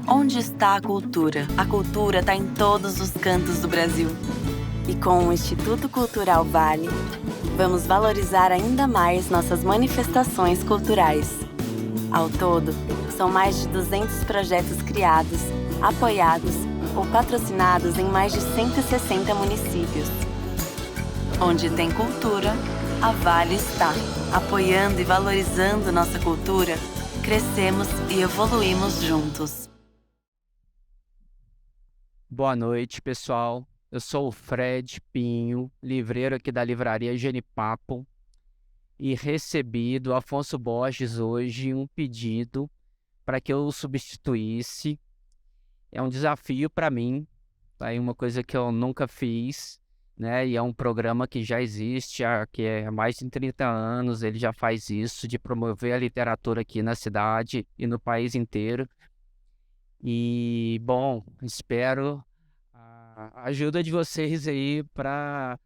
Onde está a cultura? A cultura está em todos os cantos do Brasil. E com o Instituto Cultural Vale, vamos valorizar ainda mais nossas manifestações culturais. Ao todo, são mais de 200 projetos criados, apoiados ou patrocinados em mais de 160 municípios. Onde tem cultura, a Vale está. Apoiando e valorizando nossa cultura, crescemos e evoluímos juntos. Boa noite, pessoal. Eu sou o Fred Pinho, livreiro aqui da livraria Genipapo, e recebi do Afonso Borges hoje um pedido para que eu o substituísse. É um desafio para mim, tá? É uma coisa que eu nunca fiz, né? E é um programa que já existe há mais de 30 anos. Ele já faz isso, de promover a literatura aqui na cidade e no país inteiro. E, bom, espero a ajuda de vocês aí para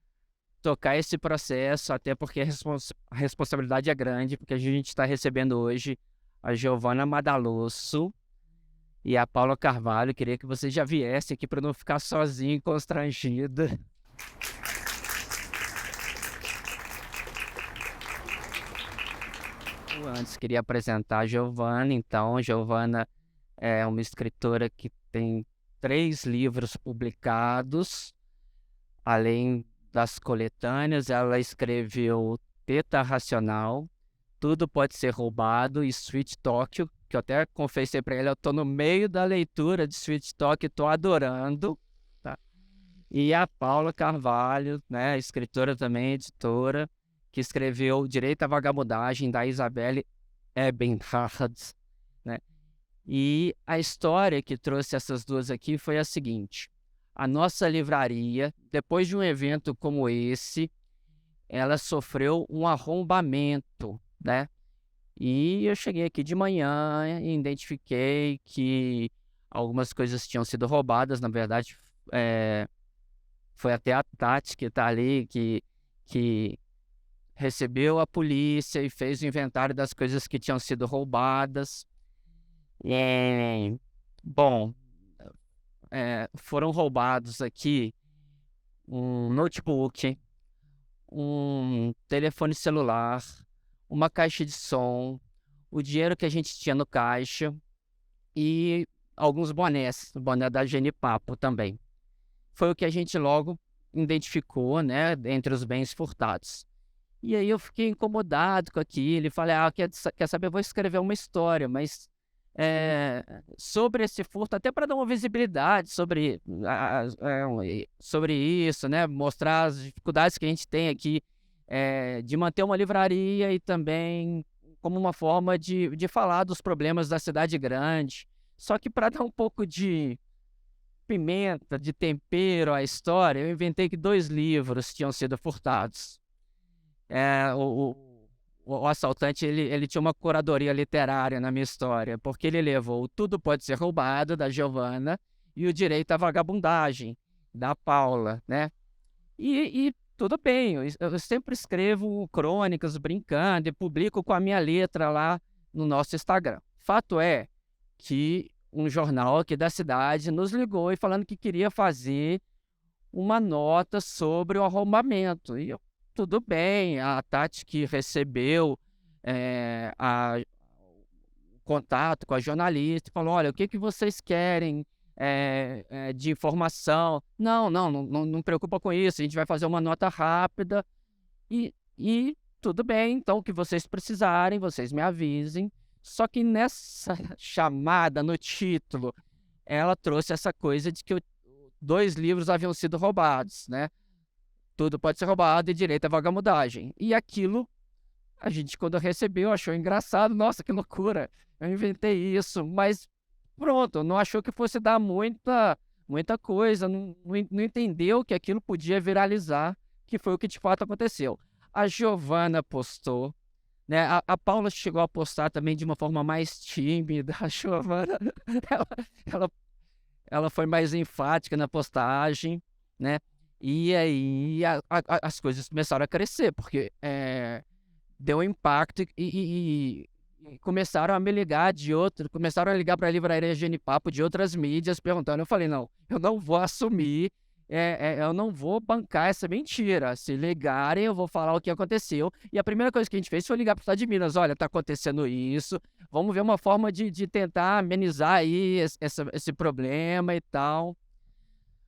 tocar esse processo, até porque a responsabilidade é grande, porque a gente está recebendo hoje a Giovana Madalosso e a Paula Carvalho. Queria que vocês já viessem aqui para não ficar sozinho e constrangida. Antes, queria apresentar a Giovana. Então, Giovana é uma escritora que tem 3 livros publicados, além das coletâneas. Ela escreveu Teta Racional, Tudo Pode Ser Roubado e Sweet Tóquio, que eu até confessei para ela, eu estou no meio da leitura de Sweet Tóquio, estou adorando, tá? E a Paula Carvalho, né, escritora também, editora, que escreveu Direito à Vagabundagem, da Isabelle Ebenhardt, né? E a história que trouxe essas duas aqui foi a seguinte: a nossa livraria, depois de um evento como esse, ela sofreu um arrombamento, né? E eu cheguei aqui de manhã e identifiquei que algumas coisas tinham sido roubadas. Na verdade, foi até a Tati que está ali, que recebeu a polícia e fez o inventário das coisas que tinham sido roubadas. Bom, foram roubados aqui um notebook, um telefone celular, uma caixa de som, o dinheiro que a gente tinha no caixa e alguns bonés, o boné da Genipapo também. Foi o que a gente logo identificou, né, entre os bens furtados. E aí eu fiquei incomodado com aquilo e falei, quer saber, eu vou escrever uma história, mas sobre esse furto, até para dar uma visibilidade sobre isso, né? Mostrar as dificuldades que a gente tem aqui de manter uma livraria e também como uma forma de falar dos problemas da cidade grande. Só que para dar um pouco de pimenta, de tempero à história, eu inventei que 2 livros tinham sido furtados. O assaltante, ele tinha uma curadoria literária na minha história, porque ele levou o Tudo Pode Ser Roubado, da Giovana, e o Direito à Vagabundagem, da Paula, né? E tudo bem, eu sempre escrevo crônicas brincando e publico com a minha letra lá no nosso Instagram. Fato é que um jornal aqui da cidade nos ligou e falando que queria fazer uma nota sobre o arrombamento. E tudo bem, a Tati, que recebeu o contato com a jornalista, falou, olha, o que vocês querem de informação? Não preocupa com isso, a gente vai fazer uma nota rápida e tudo bem, então, o que vocês precisarem, vocês me avisem. Só que nessa chamada, no título, ela trouxe essa coisa de que 2 livros haviam sido roubados, né? Tudo Pode Ser Roubado e Direito à Vagabundagem. E aquilo, a gente, quando recebeu, achou engraçado. Nossa, que loucura! Eu inventei isso, mas pronto, não achou que fosse dar muita coisa, não entendeu que aquilo podia viralizar, que foi o que de fato aconteceu. A Giovana postou, né? A Paula chegou a postar também de uma forma mais tímida. A Giovana, ela foi mais enfática na postagem, né? E aí as coisas começaram a crescer, porque deu impacto e E começaram a me ligar começaram a ligar para a Livraria Genipapo de outras mídias perguntando. Eu falei, não, eu não vou assumir, eu não vou bancar essa mentira. Se ligarem, eu vou falar o que aconteceu. E a primeira coisa que a gente fez foi ligar para o Estado de Minas. Olha, está acontecendo isso, vamos ver uma forma de tentar amenizar aí esse problema e tal.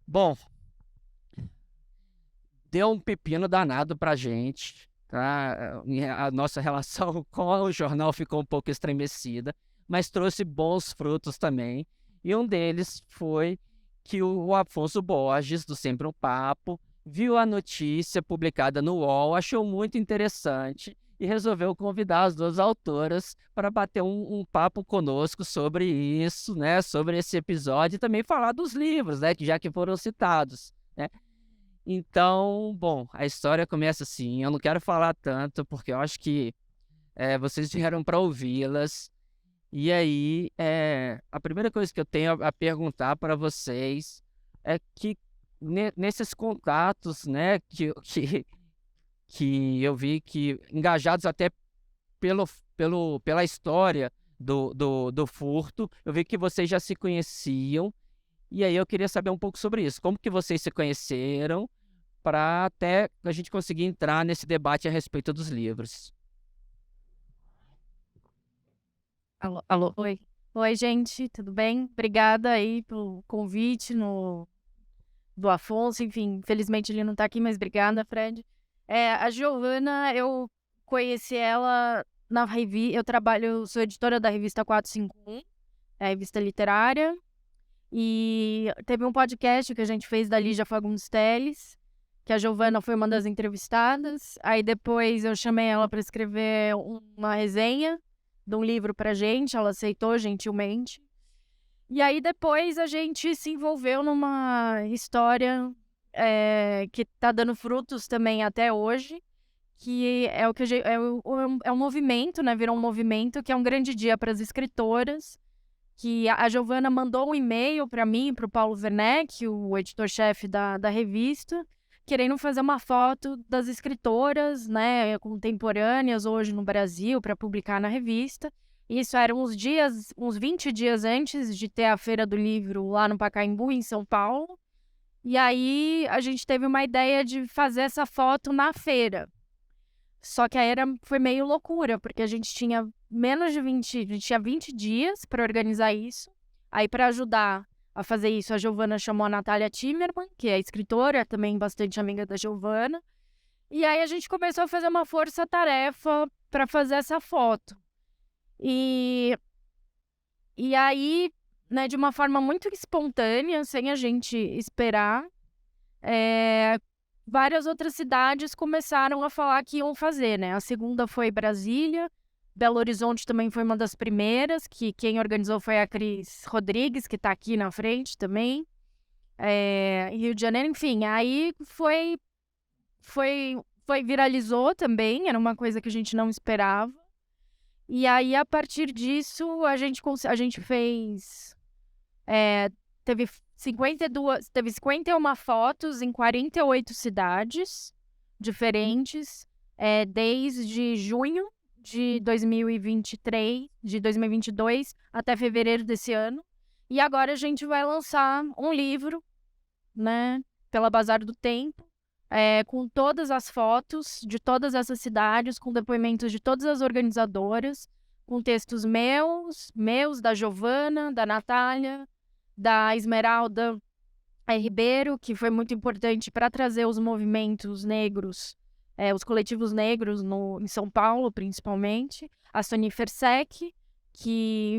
Bom, deu um pepino danado pra gente, tá? A nossa relação com o jornal ficou um pouco estremecida, mas trouxe bons frutos também. E um deles foi que o Afonso Borges, do Sempre um Papo, viu a notícia publicada no UOL, achou muito interessante e resolveu convidar as duas autoras para bater um papo conosco sobre isso, né? Sobre esse episódio e também falar dos livros, né? Que já que foram citados, né? Então, bom, a história começa assim. Eu não quero falar tanto, porque eu acho que vocês vieram para ouvi-las. E aí, a primeira coisa que eu tenho a perguntar para vocês é que nesses contatos, né, que eu vi que engajados até pela história do furto, eu vi que vocês já se conheciam. E aí eu queria saber um pouco sobre isso. Como que vocês se conheceram para até a gente conseguir entrar nesse debate a respeito dos livros? Alô, alô, oi. Oi, gente, tudo bem? Obrigada aí pelo convite do Afonso, enfim, infelizmente ele não tá aqui, mas obrigada, Fred. A Giovana, eu conheci ela na revista, sou editora da revista 451, é a revista literária, e teve um podcast que a gente fez da Lígia Fagundes Telles, que a Giovana foi uma das entrevistadas, aí depois eu chamei ela para escrever uma resenha de um livro pra gente, ela aceitou gentilmente. E aí depois a gente se envolveu numa história que tá dando frutos também até hoje, que é o que é um movimento, né? Virou um movimento que é um grande dia para as escritoras, que a Giovana mandou um e-mail para mim, para o Paulo Werneck, o editor-chefe da revista, querendo fazer uma foto das escritoras, né, contemporâneas hoje no Brasil para publicar na revista. Isso era uns 20 dias antes de ter a Feira do Livro lá no Pacaembu, em São Paulo. E aí a gente teve uma ideia de fazer essa foto na feira. Só que aí foi meio loucura, porque a gente tinha a gente tinha 20 dias para organizar isso. Aí, para ajudar a fazer isso, a Giovana chamou a Natália Timmerman, que é escritora, também bastante amiga da Giovana. E aí a gente começou a fazer uma força-tarefa para fazer essa foto. E aí, né, de uma forma muito espontânea, sem a gente esperar, várias outras cidades começaram a falar que iam fazer, né? A segunda foi Brasília, Belo Horizonte também foi uma das primeiras, que quem organizou foi a Cris Rodrigues, que tá aqui na frente também. Rio de Janeiro, enfim, aí viralizou também, era uma coisa que a gente não esperava. E aí, a partir disso, a gente fez... teve 51 fotos em 48 cidades diferentes, desde junho de 2022 até fevereiro desse ano. E agora a gente vai lançar um livro, né, pela Bazar do Tempo, com todas as fotos de todas essas cidades, com depoimentos de todas as organizadoras, com textos meus, da Giovana, da Natália, da Esmeralda Ribeiro, que foi muito importante para trazer os movimentos negros, os coletivos negros em São Paulo, principalmente. A Soni Fersek, que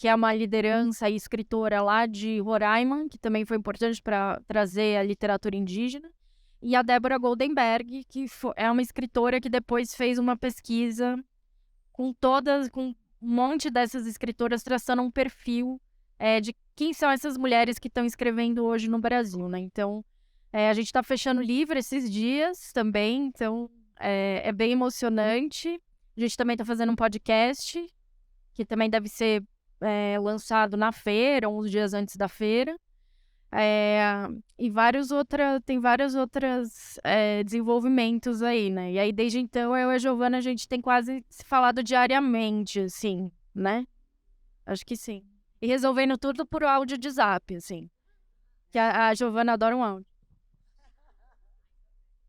é uma liderança e escritora lá de Roraima, que também foi importante para trazer a literatura indígena. E a Débora Goldenberg, que é uma escritora que depois fez uma pesquisa com um monte dessas escritoras, traçando um perfil de quem são essas mulheres que estão escrevendo hoje no Brasil, né? Então, a gente está fechando o livro esses dias também, então é bem emocionante. A gente também está fazendo um podcast, que também deve ser lançado na feira, uns dias antes da feira. E tem vários outros desenvolvimentos aí, né? E aí, desde então, eu e a Giovana, a gente tem quase se falado diariamente, assim, né? Acho que sim. E resolvendo tudo por áudio de zap, assim. Que a Giovana adora um áudio.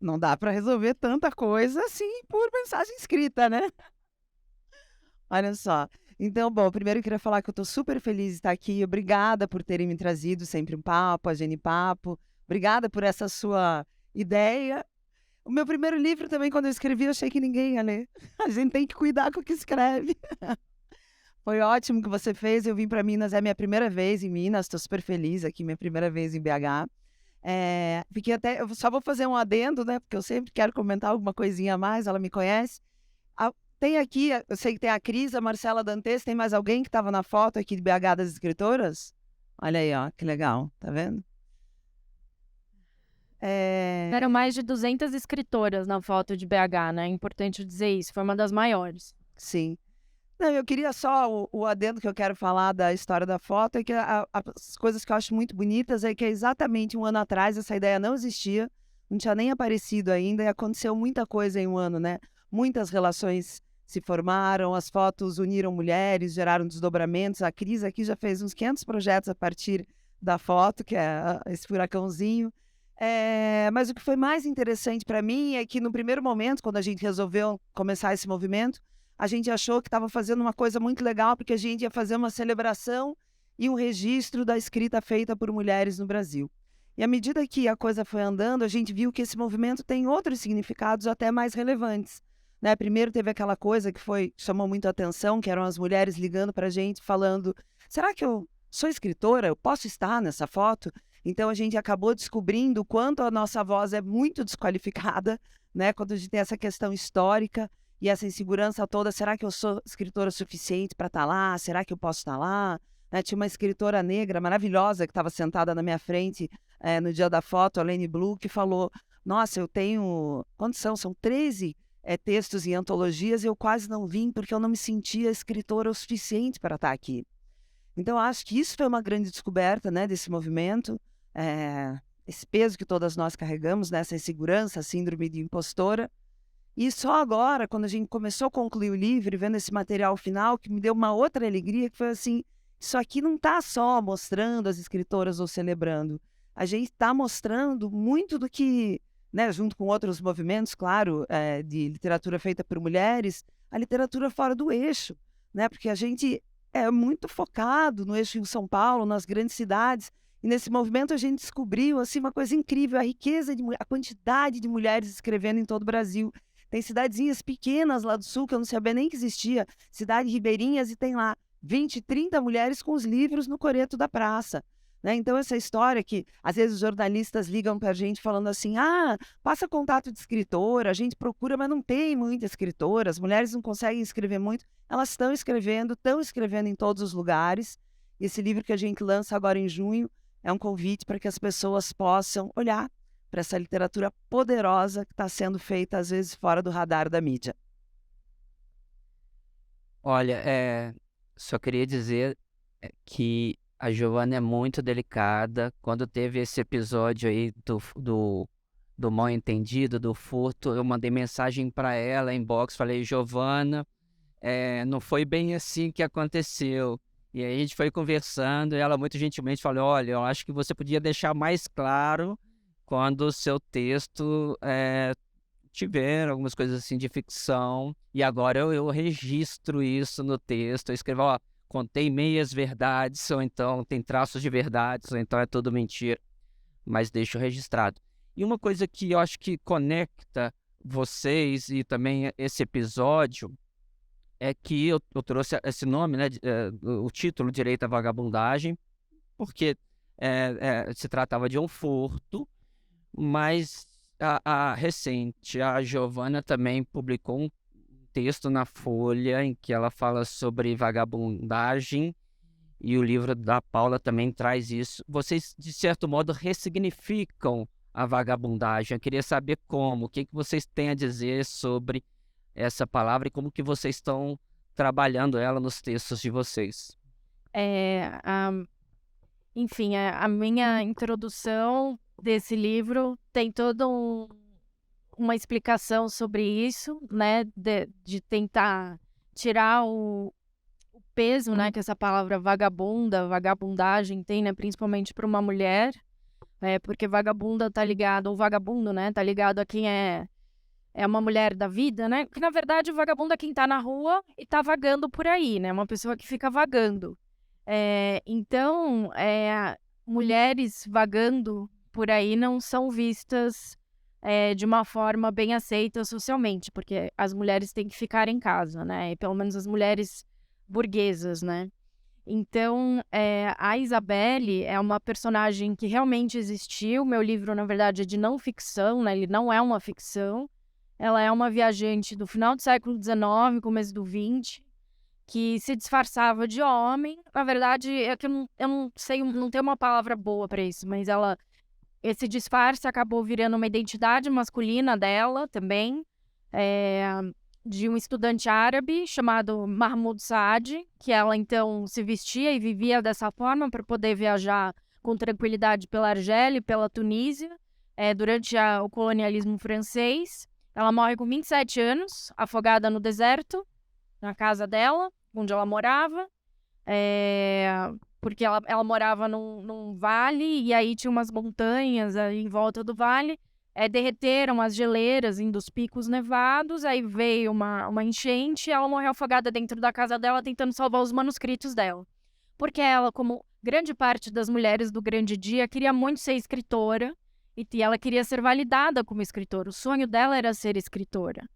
Não dá para resolver tanta coisa assim por mensagem escrita, né? Olha só. Então, bom, primeiro eu queria falar que eu estou super feliz de estar aqui. Obrigada por terem me trazido sempre um papo, a Geni Papo. Obrigada por essa sua ideia. O meu primeiro livro também, quando eu escrevi, eu achei que ninguém ia ler. A gente tem que cuidar com o que escreve. Foi ótimo que você fez. Eu vim para Minas, é minha primeira vez em Minas. Estou super feliz aqui, minha primeira vez em BH. Eu só vou fazer um adendo, né? Porque eu sempre quero comentar alguma coisinha a mais, ela me conhece. Tem aqui, eu sei que tem a Cris, a Marcela Dantes, tem mais alguém que estava na foto aqui de BH das escritoras? Olha aí, ó, que legal, tá vendo? Eram mais de 200 escritoras na foto de BH, né? É importante dizer isso, foi uma das maiores. Sim. Não, eu queria só, o adendo que eu quero falar da história da foto é que as coisas que eu acho muito bonitas é que exatamente um ano atrás essa ideia não existia, não tinha nem aparecido ainda e aconteceu muita coisa em um ano, né? Muitas relações se formaram, as fotos uniram mulheres, geraram desdobramentos. A Cris aqui já fez uns 500 projetos a partir da foto, que é esse furacãozinho. Mas o que foi mais interessante para mim é que no primeiro momento, quando a gente resolveu começar esse movimento, a gente achou que estava fazendo uma coisa muito legal, porque a gente ia fazer uma celebração e um registro da escrita feita por mulheres no Brasil. E à medida que a coisa foi andando, a gente viu que esse movimento tem outros significados até mais relevantes. Né? Primeiro teve aquela coisa que chamou muito a atenção, que eram as mulheres ligando para a gente, falando, será que eu sou escritora? Eu posso estar nessa foto? Então a gente acabou descobrindo o quanto a nossa voz é muito desqualificada, né? Quando a gente tem essa questão histórica e essa insegurança toda, será que eu sou escritora suficiente para estar lá? Será que eu posso estar lá? Né? Tinha uma escritora negra maravilhosa que estava sentada na minha frente no dia da foto, a Lene Blue, que falou, nossa, eu tenho... Quantos são? São 13 textos e antologias e eu quase não vim porque eu não me sentia escritora o suficiente para estar aqui. Então, acho que isso foi uma grande descoberta, né, desse movimento, esse peso que todas nós carregamos, né, essa insegurança, a síndrome de impostora. E só agora, quando a gente começou a concluir o livro, vendo esse material final, que me deu uma outra alegria, que foi assim, isso aqui não está só mostrando as escritoras ou celebrando, a gente está mostrando muito do que, né, junto com outros movimentos, claro, de literatura feita por mulheres, a literatura fora do eixo, né, porque a gente é muito focado no eixo Rio-São Paulo, nas grandes cidades, e nesse movimento a gente descobriu assim, uma coisa incrível, a riqueza, a quantidade de mulheres escrevendo em todo o Brasil. Tem cidadezinhas pequenas lá do sul, que eu não sabia nem que existia, cidade ribeirinhas, e tem lá 20, 30 mulheres com os livros no coreto da praça. Né? Então, essa história que, às vezes, os jornalistas ligam para a gente falando assim, passa contato de escritora, a gente procura, mas não tem muita escritora, as mulheres não conseguem escrever muito, elas estão escrevendo em todos os lugares. Esse livro que a gente lança agora em junho é um convite para que as pessoas possam olhar para essa literatura poderosa que está sendo feita, às vezes, fora do radar da mídia. Olha, só queria dizer que a Giovana é muito delicada. Quando teve esse episódio aí do mal entendido, do furto, eu mandei mensagem para ela, inbox, falei, Giovana, não foi bem assim que aconteceu. E aí a gente foi conversando e ela muito gentilmente falou, olha, eu acho que você podia deixar mais claro quando o seu texto tiver algumas coisas assim de ficção, e agora eu registro isso no texto, eu escrevo, ó, contei meias verdades, ou então tem traços de verdades, ou então é tudo mentira, mas deixo registrado. E uma coisa que eu acho que conecta vocês e também esse episódio é que eu trouxe esse nome, né, o título Direito à Vagabundagem, porque se tratava de um furto, mas recente, a Giovana também publicou um texto na Folha em que ela fala sobre vagabundagem, e o livro da Paula também traz isso. Vocês, de certo modo, ressignificam a vagabundagem. Eu queria saber como, o que vocês têm a dizer sobre essa palavra e como que vocês estão trabalhando ela nos textos de vocês. enfim, a minha introdução desse livro tem toda uma explicação sobre isso, né, de tentar tirar o peso, né, que essa palavra vagabundagem tem, né, principalmente para uma mulher, porque vagabunda tá ligado, ou vagabundo, né, tá ligado a quem é uma mulher da vida, né, que na verdade o vagabundo é quem tá na rua e tá vagando por aí, né, uma pessoa que fica vagando. Então, mulheres vagando por aí não são vistas de uma forma bem aceita socialmente, porque as mulheres têm que ficar em casa, né? E pelo menos as mulheres burguesas, né? Então, a Isabelle é uma personagem que realmente existiu. Meu livro, na verdade, é de não ficção, né? Ele não é uma ficção. Ela é uma viajante do final do século XIX, começo do XX, que se disfarçava de homem. Na verdade, é que eu não sei, não tenho uma palavra boa para isso, mas esse disfarce acabou virando uma identidade masculina dela também, de um estudante árabe chamado Mahmoud Saad, que ela então se vestia e vivia dessa forma para poder viajar com tranquilidade pela Argélia e pela Tunísia, durante o colonialismo francês. Ela morre com 27 anos, afogada no deserto, na casa dela, onde ela morava, porque ela morava num vale, e aí tinha umas montanhas aí em volta do vale, derreteram as geleiras em dos picos nevados, aí veio uma enchente, e ela morreu afogada dentro da casa dela, tentando salvar os manuscritos dela. Porque ela, como grande parte das mulheres do grande dia, queria muito ser escritora, e ela queria ser validada como escritora. O sonho dela era ser escritora.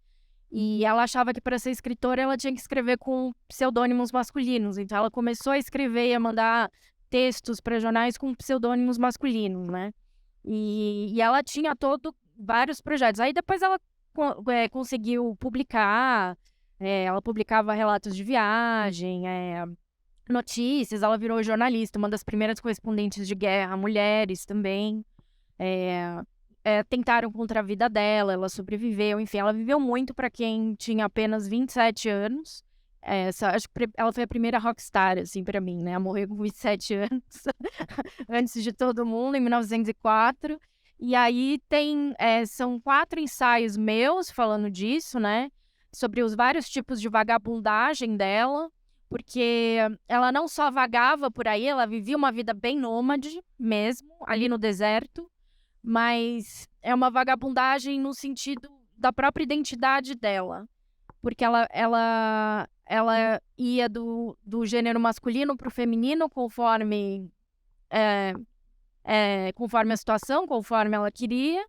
E ela achava que para ser escritora ela tinha que escrever com pseudônimos masculinos. Então ela começou a escrever e a mandar textos para jornais com pseudônimos masculinos, né? E ela tinha vários projetos. Aí depois ela conseguiu publicar, ela publicava relatos de viagem, notícias, ela virou jornalista, uma das primeiras correspondentes de guerra, mulheres também. Tentaram contra a vida dela, ela sobreviveu, enfim, ela viveu muito para quem tinha apenas 27 anos. Acho que ela foi a primeira rockstar, assim, para mim, né? Ela morreu com 27 anos, antes de todo mundo, em 1904. E aí são 4 ensaios meus falando disso, né? Sobre os vários tipos de vagabundagem dela, porque ela não só vagava por aí, ela vivia uma vida bem nômade mesmo, ali no deserto, mas é uma vagabundagem no sentido da própria identidade dela, porque ela ia do gênero masculino para o feminino conforme a situação, conforme ela queria.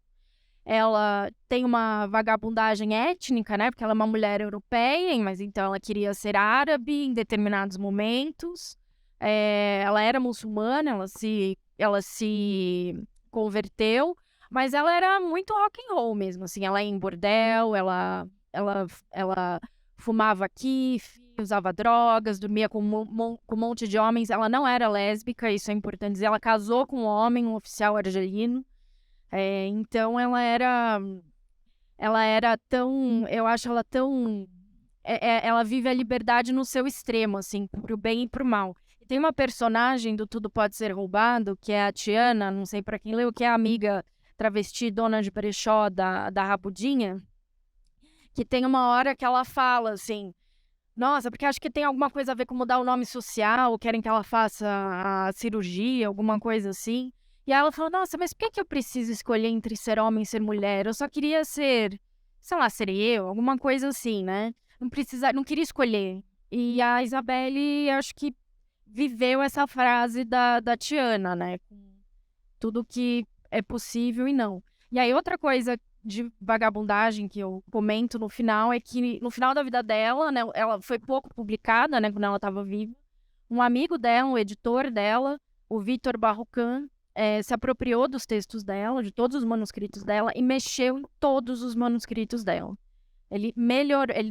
Ela tem uma vagabundagem étnica, né? Porque ela é uma mulher europeia, mas então ela queria ser árabe em determinados momentos. Ela era muçulmana, ela se converteu, mas ela era muito rock and roll mesmo, assim. Ela ia em bordel, ela fumava kiff, usava drogas, dormia com um monte de homens. Ela não era lésbica, isso é importante dizer. Ela casou com um homem, um oficial argelino. Então ela era tão, eu acho ela tão, ela vive a liberdade no seu extremo, assim, pro bem e pro mal. E tem uma personagem do Tudo Pode Ser Roubado, que é a Tiana, não sei pra quem leu, que é a amiga travesti dona de brechó da Rabudinha, que tem uma hora que ela fala assim, nossa, porque acho que tem alguma coisa a ver com mudar o nome social, querem que ela faça a cirurgia, alguma coisa assim. E aí ela falou, nossa, mas por que eu preciso escolher entre ser homem e ser mulher? Eu só queria ser, sei lá, ser eu, alguma coisa assim, né? Não queria escolher. E a Isabelle, acho que viveu essa frase da Tiana, né? Tudo que é possível e não. E aí outra coisa de vagabundagem que eu comento no final é que no final da vida dela, né? Ela foi pouco publicada, né? Quando ela estava viva. Um amigo dela, um editor dela, o Vitor Barrocan, se apropriou dos textos dela, de todos os manuscritos dela, e mexeu em todos os manuscritos dela.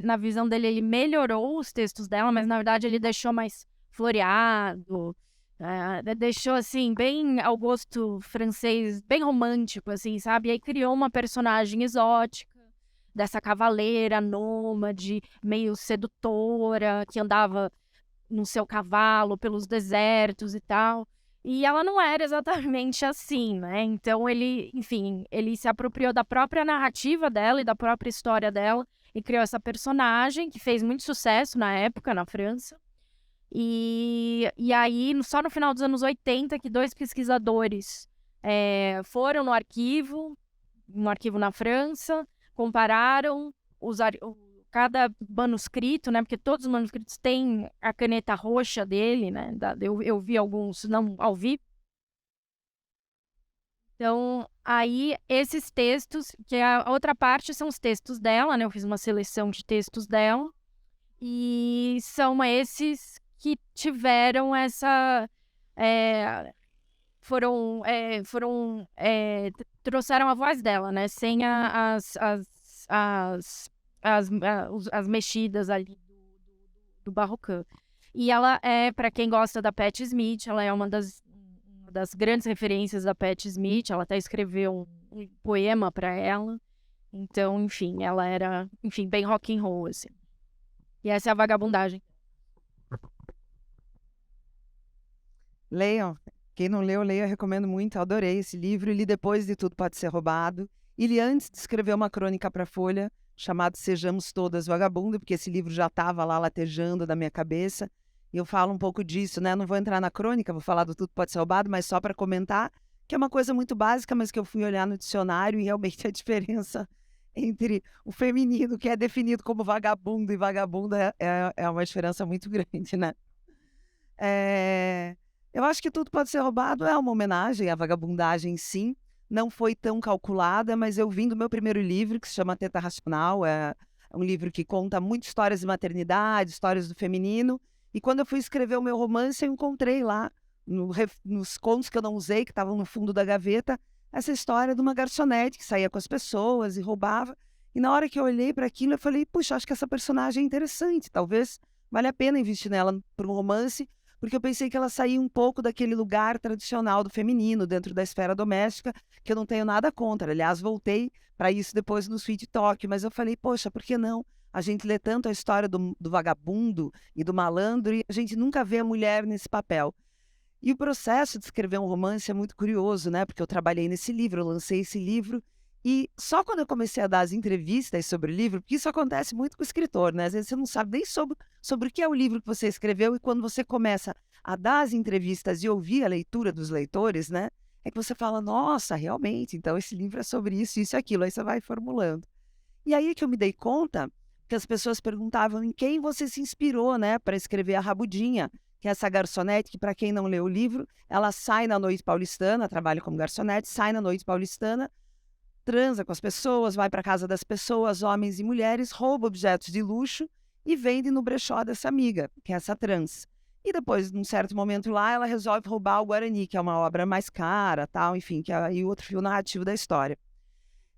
Na visão dele, ele melhorou os textos dela, mas na verdade ele deixou mais floreado, deixou assim, bem ao gosto francês, bem romântico, assim, sabe? E aí criou uma personagem exótica, dessa cavaleira nômade, meio sedutora, que andava no seu cavalo pelos desertos e tal. E ela não era exatamente assim, né? Então ele, enfim, ele se apropriou da própria narrativa dela e da própria história dela e criou essa personagem que fez muito sucesso na época, na França. E aí, só no final dos anos 80, que 2 pesquisadores foram no arquivo na França, compararam cada manuscrito, né? Porque todos os manuscritos têm a caneta roxa dele, né? Eu vi alguns não ao vivo. Então, aí, esses textos, que a outra parte são os textos dela, né? Eu fiz uma seleção de textos dela. E são esses que tiveram essa... trouxeram a voz dela, né? Sem as mexidas ali do Barrocan. E ela para quem gosta da Patti Smith, ela é uma das grandes referências da Patti Smith. Ela até escreveu um poema para ela. Então, enfim, ela era, enfim, bem rock and roll, assim. E essa é a vagabundagem. Leiam. Quem não leu, leia, eu recomendo muito. Eu adorei esse livro. E li depois de Tudo Pode Ser Roubado. E li antes de escrever uma crônica para a Folha, chamado Sejamos Todas Vagabundo, porque esse livro já estava lá latejando na minha cabeça. E eu falo um pouco disso, né? Não vou entrar na crônica, vou falar do Tudo Pode Ser Roubado, mas só para comentar, que é uma coisa muito básica, mas que eu fui olhar no dicionário e realmente a diferença entre o feminino, que é definido como vagabundo, e vagabunda é uma diferença muito grande, né? Eu acho que Tudo Pode Ser Roubado é uma homenagem à vagabundagem, sim. Não foi tão calculada, mas eu vim do meu primeiro livro, que se chama Teta Racional. É um livro que conta muitas histórias de maternidade, histórias do feminino. E quando eu fui escrever o meu romance, eu encontrei lá, nos contos que eu não usei, que estavam no fundo da gaveta, essa história de uma garçonete que saía com as pessoas e roubava. E na hora que eu olhei para aquilo, eu falei, puxa, acho que essa personagem é interessante. Talvez valha a pena investir nela para um romance, porque eu pensei que ela saía um pouco daquele lugar tradicional do feminino, dentro da esfera doméstica, que eu não tenho nada contra. Aliás, voltei para isso depois no Sweet Talk, mas eu falei, poxa, por que não? A gente lê tanto a história do vagabundo e do malandro e a gente nunca vê a mulher nesse papel. E o processo de escrever um romance é muito curioso, né? Porque eu trabalhei nesse livro, eu lancei esse livro, e só quando eu comecei a dar as entrevistas sobre o livro, porque isso acontece muito com o escritor, né? Às vezes você não sabe nem sobre o que é o livro que você escreveu, e quando você começa a dar as entrevistas e ouvir a leitura dos leitores, né? É que você fala, nossa, realmente, então esse livro é sobre isso, isso e aquilo, aí você vai formulando. E aí que eu me dei conta que as pessoas perguntavam em quem você se inspirou, né, para escrever a Rabudinha, que é essa garçonete que, para quem não leu o livro, ela sai na noite paulistana, trabalha como garçonete, sai na noite paulistana, transa com as pessoas, vai para a casa das pessoas, homens e mulheres, rouba objetos de luxo e vende no brechó dessa amiga, que é essa trans. E depois, num certo momento lá, ela resolve roubar o Guarani, que é uma obra mais cara, tal, enfim, que é aí outro fio narrativo da história.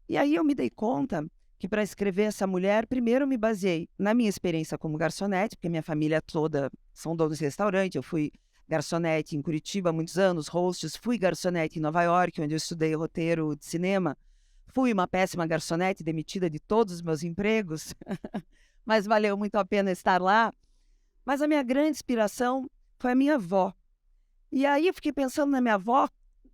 E aí eu me dei conta que para escrever essa mulher, primeiro eu me baseei na minha experiência como garçonete, porque minha família toda são donos de restaurante. Eu fui garçonete em Curitiba há muitos anos, hostess, fui garçonete em Nova York, onde eu estudei roteiro de cinema. Fui uma péssima garçonete, demitida de todos os meus empregos, mas valeu muito a pena estar lá. Mas a minha grande inspiração foi a minha avó. E aí eu fiquei pensando na minha avó.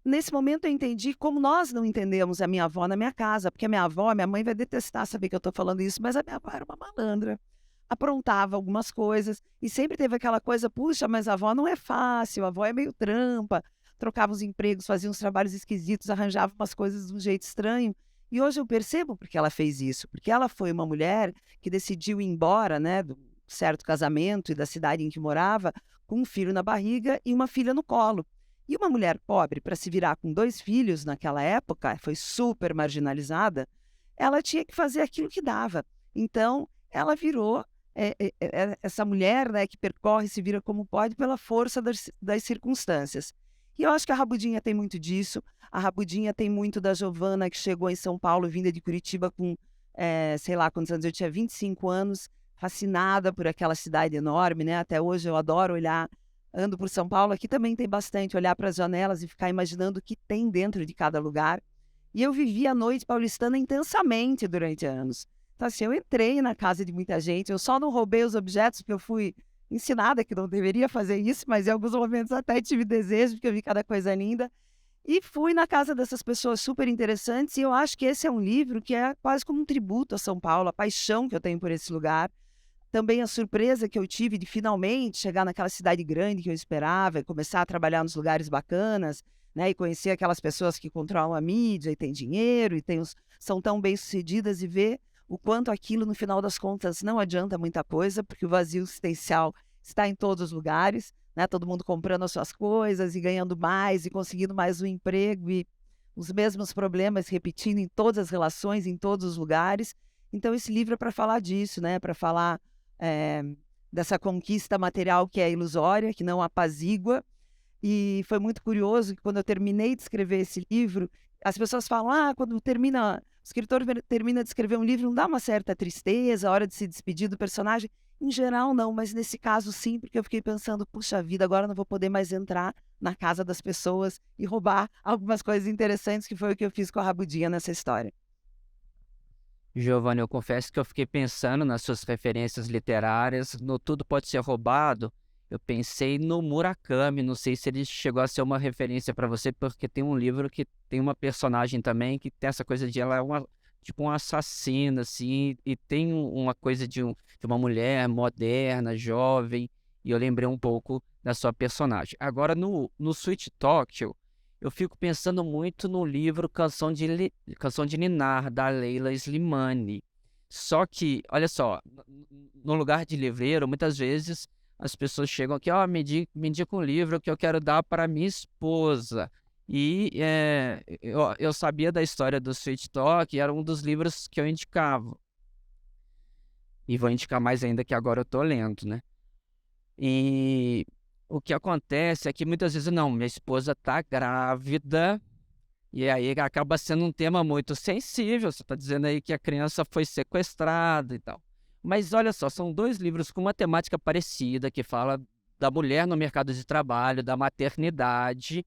Nesse momento eu entendi como nós não entendemos a minha avó na minha casa, porque a minha avó, minha mãe vai detestar saber que eu estou falando isso, mas a minha avó era uma malandra, aprontava algumas coisas e sempre teve aquela coisa, puxa, mas a avó não é fácil, a avó é meio trampa, trocava os empregos, fazia uns trabalhos esquisitos, arranjava umas coisas de um jeito estranho. E hoje eu percebo porque ela fez isso, porque ela foi uma mulher que decidiu ir embora, né, do certo casamento e da cidade em que morava, com um filho na barriga e uma filha no colo. E uma mulher pobre, para se virar com 2 filhos naquela época, foi super marginalizada, ela tinha que fazer aquilo que dava. Então, ela virou essa mulher, né, que percorre e se vira como pode pela força das circunstâncias. E eu acho que a Rabudinha tem muito disso. A Rabudinha tem muito da Giovana, que chegou em São Paulo, vinda de Curitiba com, sei lá quantos anos, eu tinha 25 anos, fascinada por aquela cidade enorme, né? Até hoje eu adoro olhar. Ando por São Paulo, aqui também tem bastante, olhar para as janelas e ficar imaginando o que tem dentro de cada lugar. E eu vivi a noite paulistana intensamente durante anos. Então, assim, eu entrei na casa de muita gente, eu só não roubei os objetos porque eu fui ensinada que não deveria fazer isso, mas em alguns momentos até tive desejo, porque eu vi cada coisa linda. E fui na casa dessas pessoas super interessantes, e eu acho que esse é um livro que é quase como um tributo a São Paulo, a paixão que eu tenho por esse lugar. Também a surpresa que eu tive de finalmente chegar naquela cidade grande que eu esperava, e começar a trabalhar nos lugares bacanas, né, e conhecer aquelas pessoas que controlam a mídia e têm dinheiro e são tão bem-sucedidas, e ver o quanto aquilo, no final das contas, não adianta muita coisa, porque o vazio existencial está em todos os lugares, né? Todo mundo comprando as suas coisas e ganhando mais e conseguindo mais um emprego, e os mesmos problemas repetindo em todas as relações, em todos os lugares. Então esse livro é para falar disso, né? Para falar dessa conquista material que é ilusória, que não apazigua. E foi muito curioso que quando eu terminei de escrever esse livro, as pessoas falam, quando o escritor termina de escrever um livro, não dá uma certa tristeza, a hora de se despedir do personagem? Em geral, não, mas nesse caso sim, porque eu fiquei pensando, puxa vida, agora não vou poder mais entrar na casa das pessoas e roubar algumas coisas interessantes, que foi o que eu fiz com a Rabudinha nessa história. Giovanni, eu confesso que eu fiquei pensando nas suas referências literárias, no Tudo Pode Ser Roubado. Eu pensei no Murakami, não sei se ele chegou a ser uma referência para você, porque tem um livro que tem uma personagem também que tem essa coisa de ela é tipo um assassino, assim, e tem uma coisa de uma mulher moderna, jovem, e eu lembrei um pouco da sua personagem. Agora, no Sweet Tokyo, eu fico pensando muito no livro Canção de Ninar, da Leila Slimani. Só que, olha só, no lugar de livreiro, muitas vezes as pessoas chegam aqui, me indica um livro que eu quero dar para minha esposa. E eu sabia da história do Sweet Talk, era um dos livros que eu indicava. E vou indicar mais ainda, que agora eu tô lendo, né? E o que acontece é que muitas vezes, não, minha esposa tá grávida, e aí acaba sendo um tema muito sensível. Você tá dizendo aí que a criança foi sequestrada e tal. Mas olha só, são dois livros com uma temática parecida, que fala da mulher no mercado de trabalho, da maternidade,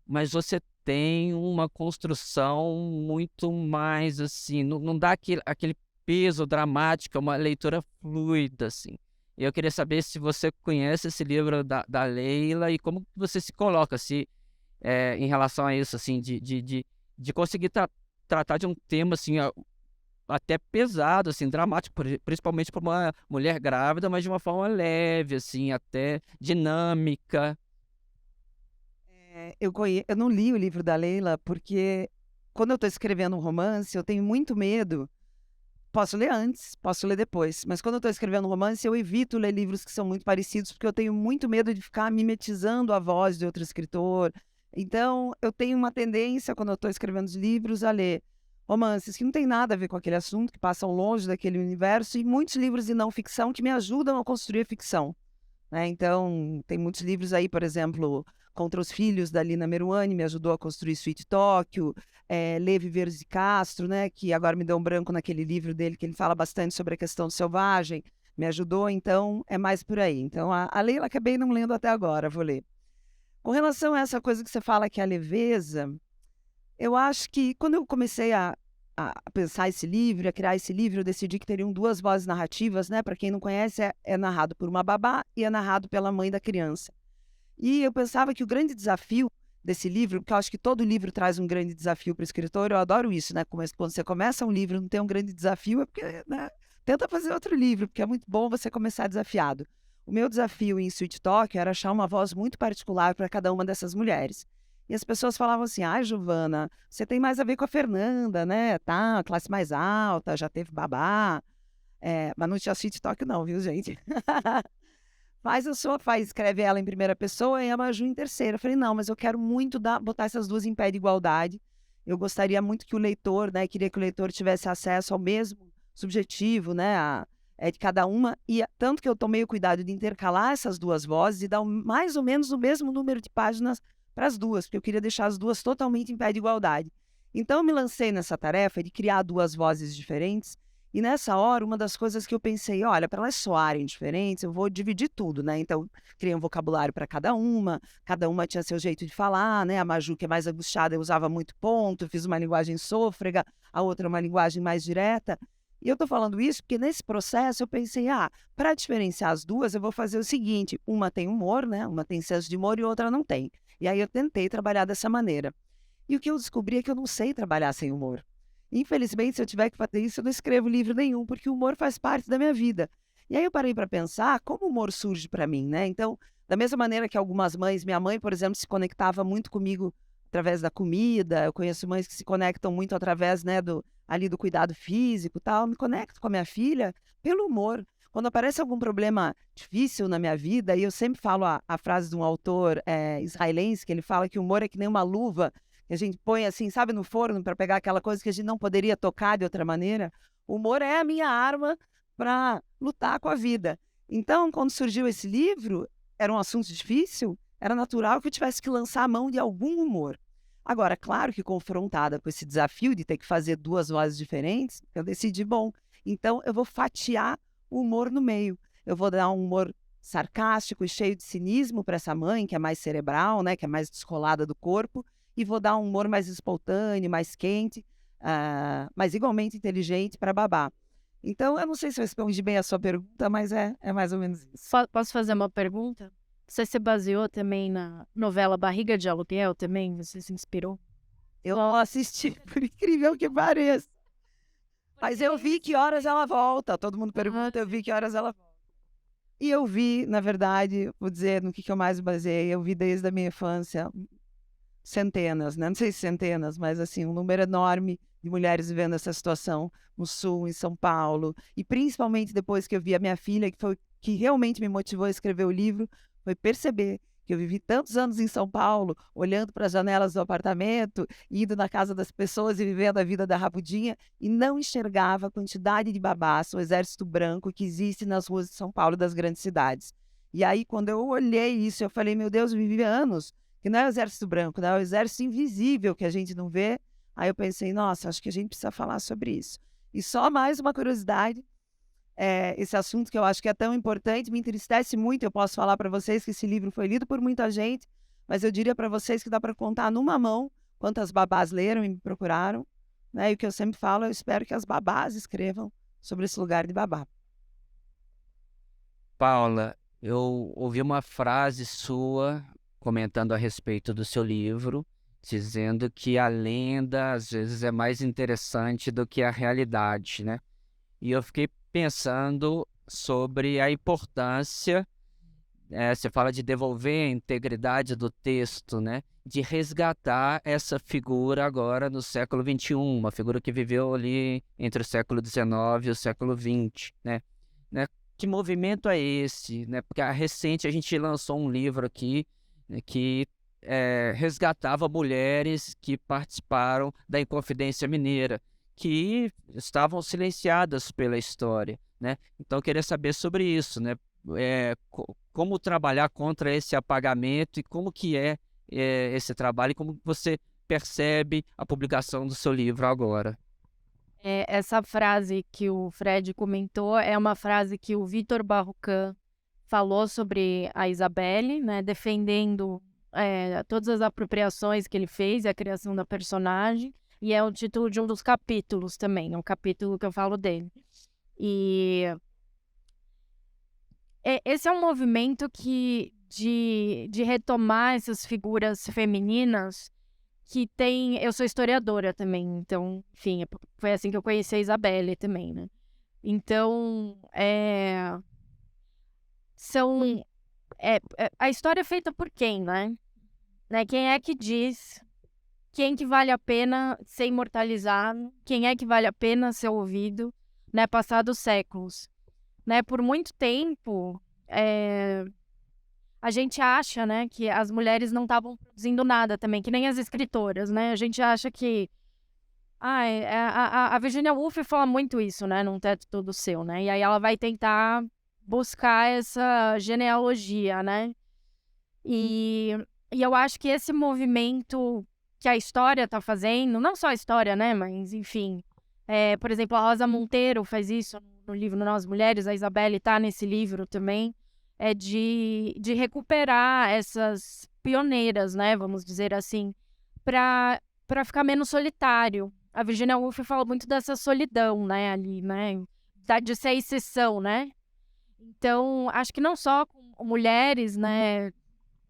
mas você tem uma construção muito mais assim, não dá aquele peso dramático, é uma leitura fluida, assim. E eu queria saber se você conhece esse livro da Leila e como você se coloca em relação a isso, assim, de conseguir tratar de um tema assim, até pesado, assim, dramático, principalmente para uma mulher grávida, mas de uma forma leve, assim, até dinâmica. Eu não li o livro da Leila porque quando eu estou escrevendo um romance, eu tenho muito medo. Posso ler antes, posso ler depois, mas quando eu estou escrevendo um romance, eu evito ler livros que são muito parecidos, porque eu tenho muito medo de ficar mimetizando a voz de outro escritor. Então, eu tenho uma tendência, quando eu estou escrevendo os livros, a ler romances que não tem nada a ver com aquele assunto, que passam longe daquele universo, e muitos livros de não ficção que me ajudam a construir a ficção, né? Então, tem muitos livros aí, por exemplo, Contra os Filhos, da Lina Meruane, me ajudou a construir Sweet Tokyo, Levi Vieira de Castro, né, que agora me deu um branco naquele livro dele, que ele fala bastante sobre a questão do selvagem, me ajudou, então é mais por aí. Então, a Leila acabei não lendo até agora, vou ler. Com relação a essa coisa que você fala, que é a leveza, eu acho que quando eu comecei a pensar esse livro, a criar esse livro, eu decidi que teriam duas vozes narrativas, né? Para quem não conhece, é narrado por uma babá e é narrado pela mãe da criança. E eu pensava que o grande desafio desse livro, porque eu acho que todo livro traz um grande desafio para o escritor, eu adoro isso, né? Quando você começa um livro e não tem um grande desafio, é porque, né, tenta fazer outro livro, porque é muito bom você começar desafiado. O meu desafio em Sweet Talk era achar uma voz muito particular para cada uma dessas mulheres. E as pessoas falavam assim, Giovana, você tem mais a ver com a Fernanda, né? Tá, classe mais alta, já teve babá. Mas não tinha Sweet Talk não, viu, gente? Mas escreve ela em primeira pessoa e a Maju em terceira. Eu falei, não, mas eu quero muito botar essas duas em pé de igualdade. Eu gostaria muito que o leitor, né, queria que o leitor tivesse acesso ao mesmo subjetivo, né, de cada uma. E tanto que eu tomei o cuidado de intercalar essas duas vozes e dar mais ou menos o mesmo número de páginas para as duas, porque eu queria deixar as duas totalmente em pé de igualdade. Então eu me lancei nessa tarefa de criar duas vozes diferentes. E nessa hora, uma das coisas que eu pensei, olha, para elas soarem diferentes, eu vou dividir tudo, né? Então, criei um vocabulário para cada uma tinha seu jeito de falar, né? A Maju, que é mais angustiada, eu usava muito ponto, fiz uma linguagem sôfrega, a outra uma linguagem mais direta. E eu tô falando isso porque nesse processo eu pensei, para diferenciar as duas, eu vou fazer o seguinte, uma tem humor, né? Uma tem senso de humor e outra não tem. E aí eu tentei trabalhar dessa maneira. E o que eu descobri é que eu não sei trabalhar sem humor. Infelizmente, se eu tiver que fazer isso, eu não escrevo livro nenhum, porque o humor faz parte da minha vida. E aí eu parei para pensar como o humor surge para mim, né? Então, da mesma maneira que algumas mães, minha mãe, por exemplo, se conectava muito comigo através da comida, eu conheço mães que se conectam muito através, né, ali do cuidado físico e tal, eu me conecto com a minha filha pelo humor. Quando aparece algum problema difícil na minha vida, e eu sempre falo a frase de um autor israelense, que ele fala que o humor é que nem uma luva que a gente põe assim, sabe, no forno para pegar aquela coisa que a gente não poderia tocar de outra maneira. O humor é a minha arma para lutar com a vida. Então, quando surgiu esse livro, era um assunto difícil, era natural que eu tivesse que lançar a mão de algum humor. Agora, claro que confrontada com esse desafio de ter que fazer duas vozes diferentes, eu decidi, bom, então eu vou fatiar o humor no meio. Eu vou dar um humor sarcástico e cheio de cinismo para essa mãe, que é mais cerebral, né, que é mais descolada do corpo, e vou dar um humor mais espontâneo, mais quente, mas igualmente inteligente para babá. Então, eu não sei se eu respondi bem a sua pergunta, mas é mais ou menos isso. Posso fazer uma pergunta? Você se baseou também na novela Barriga de Aluguel também? Você se inspirou? Eu não assisti, por incrível que pareça. Mas eu vi que horas ela volta. Todo mundo pergunta, eu vi que horas ela volta. E eu vi, na verdade, vou dizer no que eu mais baseei, eu vi desde a minha infância centenas, né? Não sei se centenas, mas assim, um número enorme de mulheres vivendo essa situação no Sul, em São Paulo. E principalmente depois que eu vi a minha filha, que foi que realmente me motivou a escrever o livro, foi perceber que eu vivi tantos anos em São Paulo, olhando para as janelas do apartamento, indo na casa das pessoas e vivendo a vida da rabudinha, e não enxergava a quantidade de babás, o exército branco que existe nas ruas de São Paulo, das grandes cidades. E aí, quando eu olhei isso, eu falei, meu Deus, eu vivi anos, que não é o exército branco, não é o exército invisível que a gente não vê. Aí eu pensei, nossa, acho que a gente precisa falar sobre isso. E só mais uma curiosidade, esse assunto que eu acho que é tão importante, me entristece muito, eu posso falar para vocês que esse livro foi lido por muita gente, mas eu diria para vocês que dá para contar numa mão quantas babás leram e me procuraram, né? E o que eu sempre falo, eu espero que as babás escrevam sobre esse lugar de babá. Paula, eu ouvi uma frase sua comentando a respeito do seu livro, dizendo que a lenda às vezes é mais interessante do que a realidade, né? E eu fiquei pensando sobre a importância, você fala de devolver a integridade do texto, né? De resgatar essa figura agora no século XXI, uma figura que viveu ali entre o século XIX e o século XX, né? Que movimento é esse, né? Porque recente a gente lançou um livro aqui, né, que resgatava mulheres que participaram da Inconfidência Mineira, que estavam silenciadas pela história, né? Então eu queria saber sobre isso, né? Como trabalhar contra esse apagamento e como que é esse trabalho e como você percebe a publicação do seu livro agora. Essa frase que o Fred comentou é uma frase que o Vitor Barrocan falou sobre a Isabelle, né, defendendo todas as apropriações que ele fez e a criação da personagem, e é o título de um dos capítulos também, é um capítulo que eu falo dele. E esse é um movimento de retomar essas figuras femininas que tem... Eu sou historiadora também, então, enfim, foi assim que eu conheci a Isabelle também, né? Então, a história é feita por quem, né? Quem é que diz? Quem que vale a pena ser imortalizado? Quem é que vale a pena ser ouvido, né? Passados séculos, né? Por muito tempo, a gente acha, né, que as mulheres não estavam produzindo nada também, que nem as escritoras, né? A gente acha que... a Virginia Woolf fala muito isso, né? Num Teto Todo Seu, né? E aí ela vai tentar buscar essa genealogia, né? E eu acho que esse movimento que a história tá fazendo, não só a história, né? Mas, enfim... por exemplo, a Rosa Monteiro faz isso no livro Nós Mulheres, a Isabelle tá nesse livro também, de recuperar essas pioneiras, né, vamos dizer assim, para ficar menos solitário, a Virginia Woolf fala muito dessa solidão, né, ali, né, de ser a exceção, né. Então, acho que não só com mulheres, né,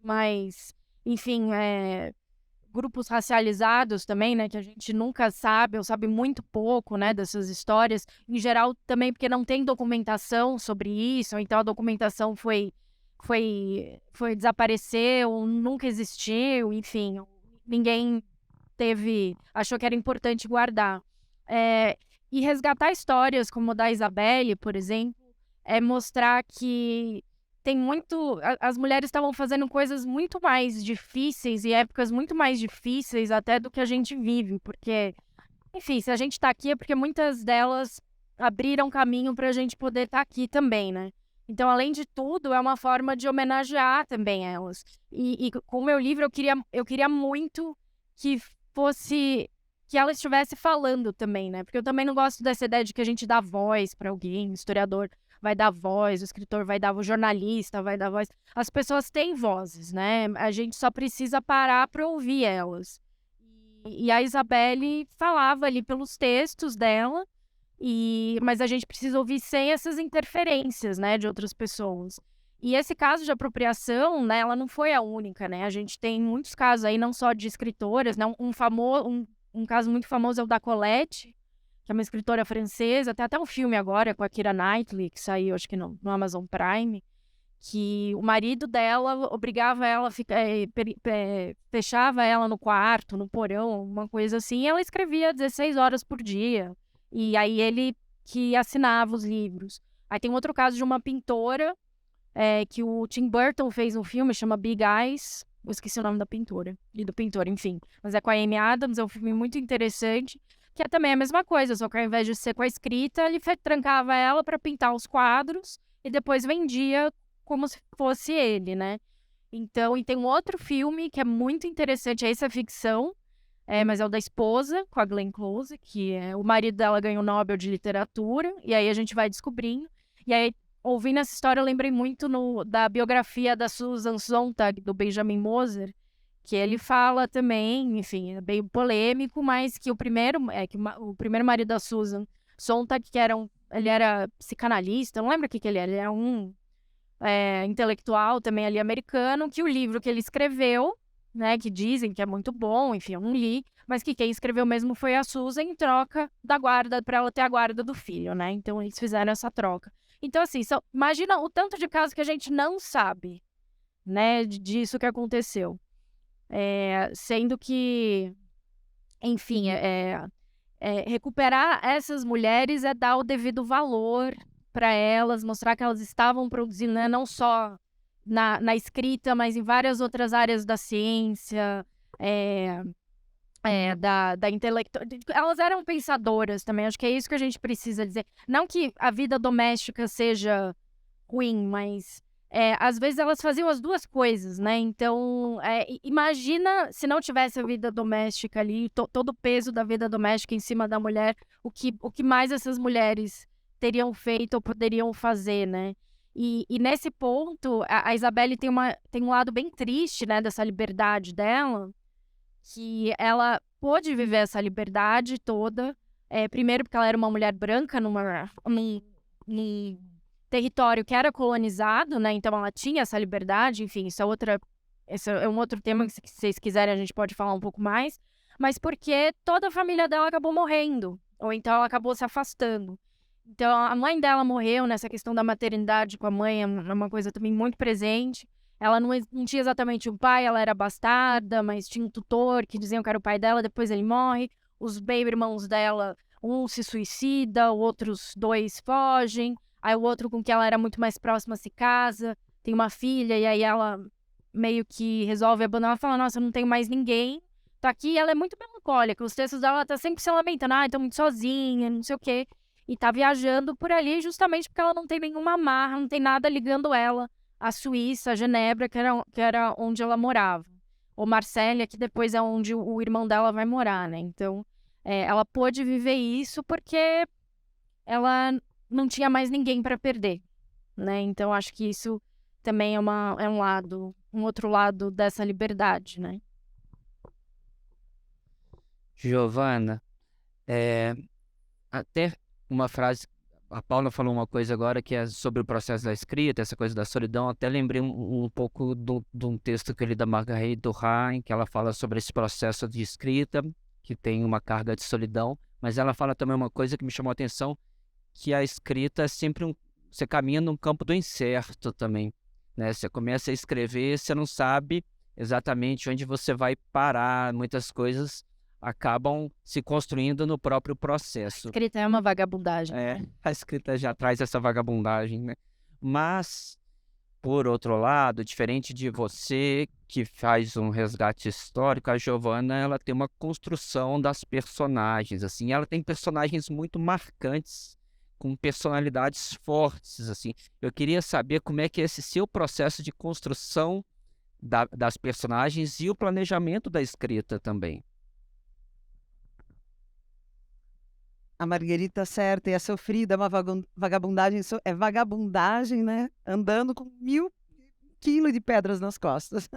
mas, enfim, grupos racializados também, né, que a gente nunca sabe ou sabe muito pouco, né, dessas histórias. Em geral, também porque não tem documentação sobre isso, ou então a documentação foi desapareceu, nunca existiu, enfim, ninguém achou que era importante guardar. E resgatar histórias como a da Isabelle, por exemplo, é mostrar que tem muito. As mulheres estavam fazendo coisas muito mais difíceis e épocas muito mais difíceis até do que a gente vive, porque, enfim, se a gente tá aqui é porque muitas delas abriram caminho pra gente poder estar aqui também, né? Então, além de tudo, é uma forma de homenagear também elas. E com o meu livro, eu queria muito que fosse. Que ela estivesse falando também, né? Porque eu também não gosto dessa ideia de que a gente dá voz pra alguém, o historiador vai dar voz, o escritor vai dar, o jornalista vai dar voz. As pessoas têm vozes, né? A gente só precisa parar para ouvir elas. E a Isabelle falava ali pelos textos dela, mas a gente precisa ouvir sem essas interferências, né, de outras pessoas. E esse caso de apropriação, né, ela não foi a única, né? A gente tem muitos casos aí, não só de escritoras, né? Um caso muito famoso é o da Colette, que é uma escritora francesa, tem até um filme agora com a Keira Knightley, que saiu, acho que no Amazon Prime, que o marido dela obrigava ela a ficar, fechava ela no quarto, no porão, uma coisa assim, e ela escrevia 16 horas por dia, e aí ele que assinava os livros. Aí tem outro caso de uma pintora, que o Tim Burton fez um filme, chama Big Eyes, eu esqueci o nome da pintora, e do pintor, enfim, mas é com a Amy Adams, é um filme muito interessante, que é também a mesma coisa, só que ao invés de ser com a escrita, ele trancava ela para pintar os quadros e depois vendia como se fosse ele, né? Então, e tem um outro filme que é muito interessante, esse é ficção, mas é o da esposa, com a Glenn Close, que o marido dela ganhou o Nobel de Literatura, e aí a gente vai descobrindo. E aí, ouvindo essa história, eu lembrei muito da biografia da Susan Sontag, do Benjamin Moser, que ele fala também, enfim, é bem polêmico, mas que o primeiro marido da Susan Sontag, ele era psicanalista, não lembro o que ele era, ele era um intelectual também ali americano, que o livro que ele escreveu, né, que dizem que é muito bom, enfim, eu não li, mas que quem escreveu mesmo foi a Susan em troca da guarda, para ela ter a guarda do filho, né, então eles fizeram essa troca. Então, assim, imagina o tanto de casos que a gente não sabe, né, disso que aconteceu. Sendo que, enfim, recuperar essas mulheres é dar o devido valor para elas, mostrar que elas estavam produzindo, né, não só na escrita, mas em várias outras áreas da ciência, da intelectual. Elas eram pensadoras também, acho que é isso que a gente precisa dizer. Não que a vida doméstica seja ruim, mas às vezes elas faziam as duas coisas, né? Então, imagina se não tivesse a vida doméstica ali, todo o peso da vida doméstica em cima da mulher, o que mais essas mulheres teriam feito ou poderiam fazer, né? E nesse ponto, a Isabelle tem um lado bem triste, né, dessa liberdade dela, que ela pôde viver essa liberdade toda, primeiro porque ela era uma mulher branca num território que era colonizado, né? Então ela tinha essa liberdade, enfim, esse é um outro tema que se vocês quiserem a gente pode falar um pouco mais, mas porque toda a família dela acabou morrendo, ou então ela acabou se afastando. Então a mãe dela morreu, nessa questão da maternidade com a mãe é uma coisa também muito presente. Ela não tinha exatamente um pai, ela era bastarda, mas tinha um tutor que diziam que era o pai dela, depois ele morre. Os baby-irmãos dela, um se suicida, outros dois fogem. Aí o outro com que ela era muito mais próxima se casa, tem uma filha, e aí ela meio que resolve abandonar. Ela fala, nossa, eu não tenho mais ninguém. Tá aqui, e ela é muito melancólica. Os textos dela tá sempre se lamentando. Tô muito sozinha, não sei o quê. E tá viajando por ali justamente porque ela não tem nenhuma amarra, não tem nada ligando ela à Suíça, a Genebra, que era onde ela morava. Ou Marsella, que depois é onde o irmão dela vai morar, né? Então, ela pôde viver isso porque ela não tinha mais ninguém para perder, né? Então, acho que isso também é um outro lado dessa liberdade, né? Giovana, Até uma frase, a Paula falou uma coisa agora que é sobre o processo da escrita, essa coisa da solidão. Até lembrei um pouco de um texto que eu li da Marguerite Duras, em que ela fala sobre esse processo de escrita, que tem uma carga de solidão, mas ela fala também uma coisa que me chamou a atenção, que a escrita é sempre você caminha num campo do incerto também, né? Você começa a escrever, você não sabe exatamente onde você vai parar, muitas coisas acabam se construindo no próprio processo. Escrita é uma vagabundagem. A escrita já traz essa vagabundagem, né? Mas, por outro lado, diferente de você que faz um resgate histórico, a Giovanna, ela tem uma construção das personagens, assim, ela tem personagens muito marcantes, com personalidades fortes, assim. Eu queria saber como é que é esse seu processo de construção das personagens e o planejamento da escrita também. A Marguerita certa e é sofrida, é uma vagabundagem, é vagabundagem, né? Andando com 1000 quilos de pedras nas costas.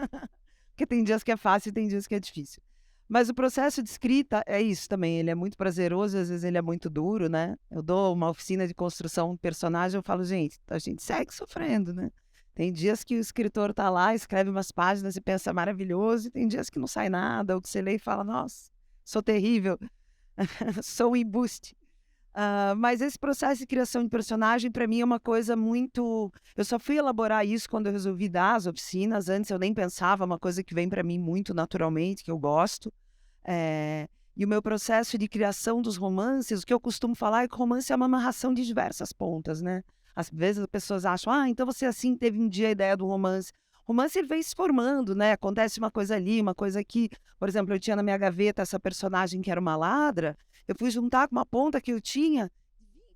Porque tem dias que é fácil e tem dias que é difícil. Mas o processo de escrita é isso também, ele é muito prazeroso, às vezes ele é muito duro, né? Eu dou uma oficina de construção de personagem, eu falo, gente, a gente segue sofrendo, né? Tem dias que o escritor tá lá, escreve umas páginas e pensa maravilhoso, e tem dias que não sai nada, ou que você lê e fala, nossa, sou terrível. Sou um embuste. Mas esse processo de criação de personagem, para mim, é uma coisa muito... Eu só fui elaborar isso quando eu resolvi dar as oficinas. Antes eu nem pensava, é uma coisa que vem para mim muito naturalmente, que eu gosto. E o meu processo de criação dos romances, o que eu costumo falar é que o romance é uma amarração de diversas pontas, né? Às vezes as pessoas acham, então você assim teve um dia a ideia do romance. O romance ele vem se formando, né? Acontece uma coisa ali, uma coisa aqui. Por exemplo, eu tinha na minha gaveta essa personagem que era uma ladra. Eu fui juntar com uma ponta que eu tinha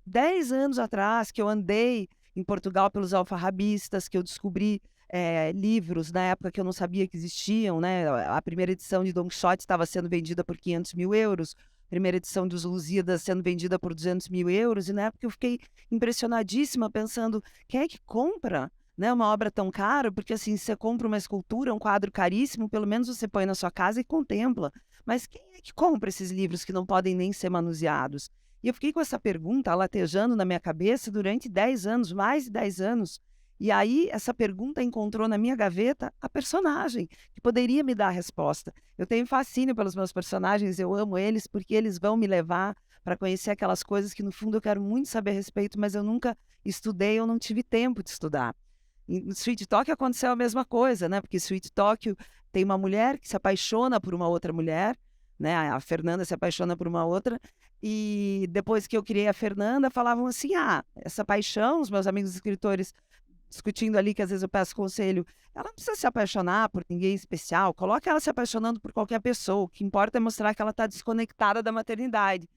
10 anos atrás, que eu andei em Portugal pelos alfarrabistas, que eu descobri livros na época que eu não sabia que existiam, né? A primeira edição de Don Quixote estava sendo vendida por 500 mil euros, a primeira edição de Os Lusíadas sendo vendida por 200 mil euros, e na época eu fiquei impressionadíssima, pensando, quem é que compra, né, uma obra tão cara? Porque assim, você compra uma escultura, um quadro caríssimo, pelo menos você põe na sua casa e contempla. Mas quem é que compra esses livros que não podem nem ser manuseados? E eu fiquei com essa pergunta latejando na minha cabeça durante 10 anos, mais de 10 anos. E aí, essa pergunta encontrou na minha gaveta a personagem, que poderia me dar a resposta. Eu tenho fascínio pelos meus personagens, eu amo eles, porque eles vão me levar para conhecer aquelas coisas que, no fundo, eu quero muito saber a respeito, mas eu nunca estudei, eu não tive tempo de estudar. Em Sweet Tokyo aconteceu a mesma coisa, né? Porque Sweet Tokyo tem uma mulher que se apaixona por uma outra mulher, né? A Fernanda se apaixona por uma outra, e depois que eu criei a Fernanda, falavam assim, essa paixão, os meus amigos escritores discutindo ali, que às vezes eu peço conselho, ela não precisa se apaixonar por ninguém especial, coloca ela se apaixonando por qualquer pessoa, o que importa é mostrar que ela está desconectada da maternidade.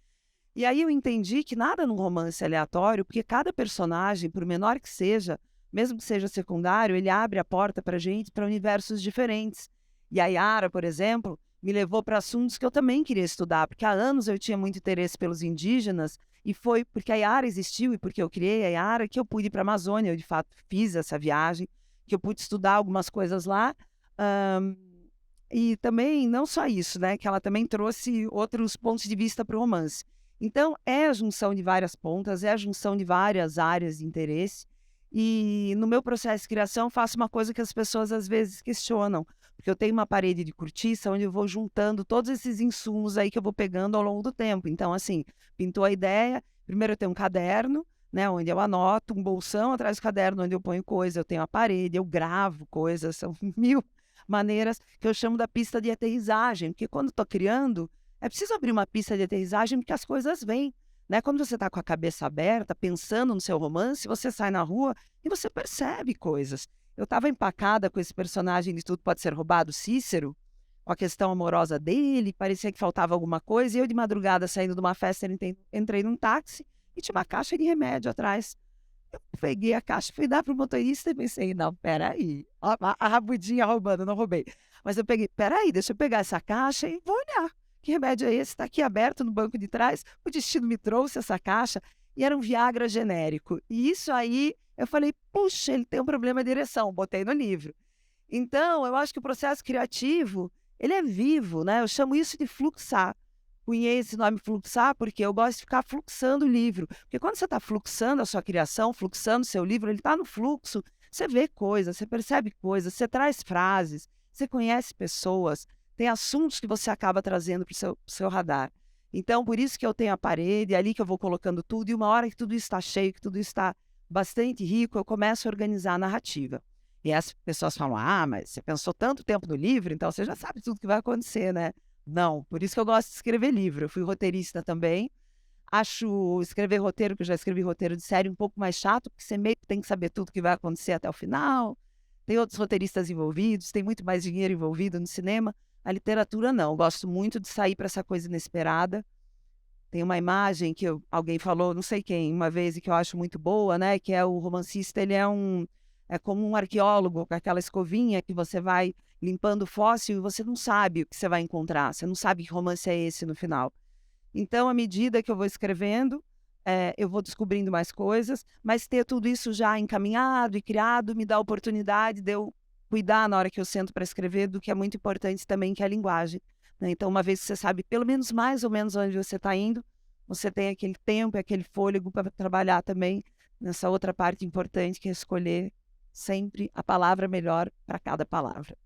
E aí eu entendi que nada num romance é aleatório, porque cada personagem, por menor que seja, mesmo que seja secundário, ele abre a porta para a gente, para universos diferentes. E a Yara, por exemplo, me levou para assuntos que eu também queria estudar, porque há anos eu tinha muito interesse pelos indígenas, e foi porque a Yara existiu e porque eu criei a Yara que eu pude ir para a Amazônia. Eu, de fato, fiz essa viagem, que eu pude estudar algumas coisas lá. E também, não só isso, né, que ela também trouxe outros pontos de vista para o romance. Então, é a junção de várias pontas, é a junção de várias áreas de interesse. E no meu processo de criação, faço uma coisa que as pessoas às vezes questionam, porque eu tenho uma parede de cortiça onde eu vou juntando todos esses insumos aí que eu vou pegando ao longo do tempo. Então, assim, pintou a ideia, primeiro eu tenho um caderno, né, onde eu anoto, um bolsão atrás do caderno onde eu ponho coisa, eu tenho a parede, eu gravo coisas, são 1000 maneiras que eu chamo da pista de aterrissagem, porque quando estou criando, é preciso abrir uma pista de aterrissagem porque as coisas vêm. Né? Quando você está com a cabeça aberta, pensando no seu romance, você sai na rua e você percebe coisas. Eu estava empacada com esse personagem de Tudo Pode Ser Roubado, Cícero, com a questão amorosa dele, parecia que faltava alguma coisa, e eu de madrugada, saindo de uma festa, entrei num táxi e tinha uma caixa de remédio atrás. Eu peguei a caixa, fui dar para o motorista e pensei, não, peraí, a rabudinha roubando, não roubei. Mas eu peguei, peraí, deixa eu pegar essa caixa e vou olhar. Que remédio é esse? Está aqui aberto no banco de trás. O destino me trouxe essa caixa e era um Viagra genérico. E isso aí, eu falei, puxa, ele tem um problema de ereção. Botei no livro. Então, eu acho que o processo criativo, ele é vivo, né? Eu chamo isso de fluxar. cunhei esse nome fluxar porque eu gosto de ficar fluxando o livro. Porque quando você está fluxando a sua criação, fluxando o seu livro, ele está no fluxo, você vê coisas, você percebe coisas, você traz frases, você conhece pessoas, tem assuntos que você acaba trazendo para o seu radar. Então, por isso que eu tenho a parede, é ali que eu vou colocando tudo, e uma hora que tudo está cheio, que tudo está bastante rico, eu começo a organizar a narrativa. E as pessoas falam, mas você pensou tanto tempo no livro, então você já sabe tudo que vai acontecer, né? Não, por isso que eu gosto de escrever livro. Eu fui roteirista também. Acho escrever roteiro, que eu já escrevi roteiro de série, um pouco mais chato, porque você meio que tem que saber tudo que vai acontecer até o final. Tem outros roteiristas envolvidos, tem muito mais dinheiro envolvido no cinema. A literatura, não. Eu gosto muito de sair para essa coisa inesperada. Tem uma imagem que alguém falou, não sei quem, uma vez, e que eu acho muito boa, né? Que é o romancista, ele é como um arqueólogo, com aquela escovinha que você vai limpando o fóssil e você não sabe o que você vai encontrar. Você não sabe que romance é esse no final. Então, à medida que eu vou escrevendo, eu vou descobrindo mais coisas, mas ter tudo isso já encaminhado e criado me dá a oportunidade de eu cuidar na hora que eu sento para escrever do que é muito importante também, que é a linguagem, né? Então, uma vez que você sabe pelo menos mais ou menos onde você está indo, você tem aquele tempo e aquele fôlego para trabalhar também nessa outra parte importante, que é escolher sempre a palavra melhor para cada palavra.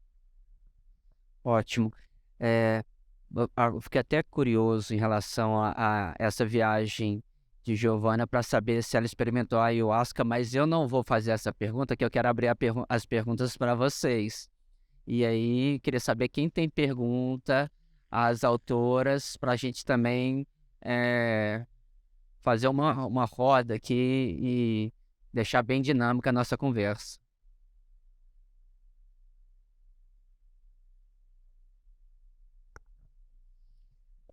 Ótimo. Eu fiquei até curioso em relação a essa viagem de Giovana para saber se ela experimentou a ayahuasca, mas eu não vou fazer essa pergunta, que eu quero abrir as perguntas para vocês. E aí, queria saber quem tem pergunta às autoras, para a gente também fazer uma roda aqui e deixar bem dinâmica a nossa conversa.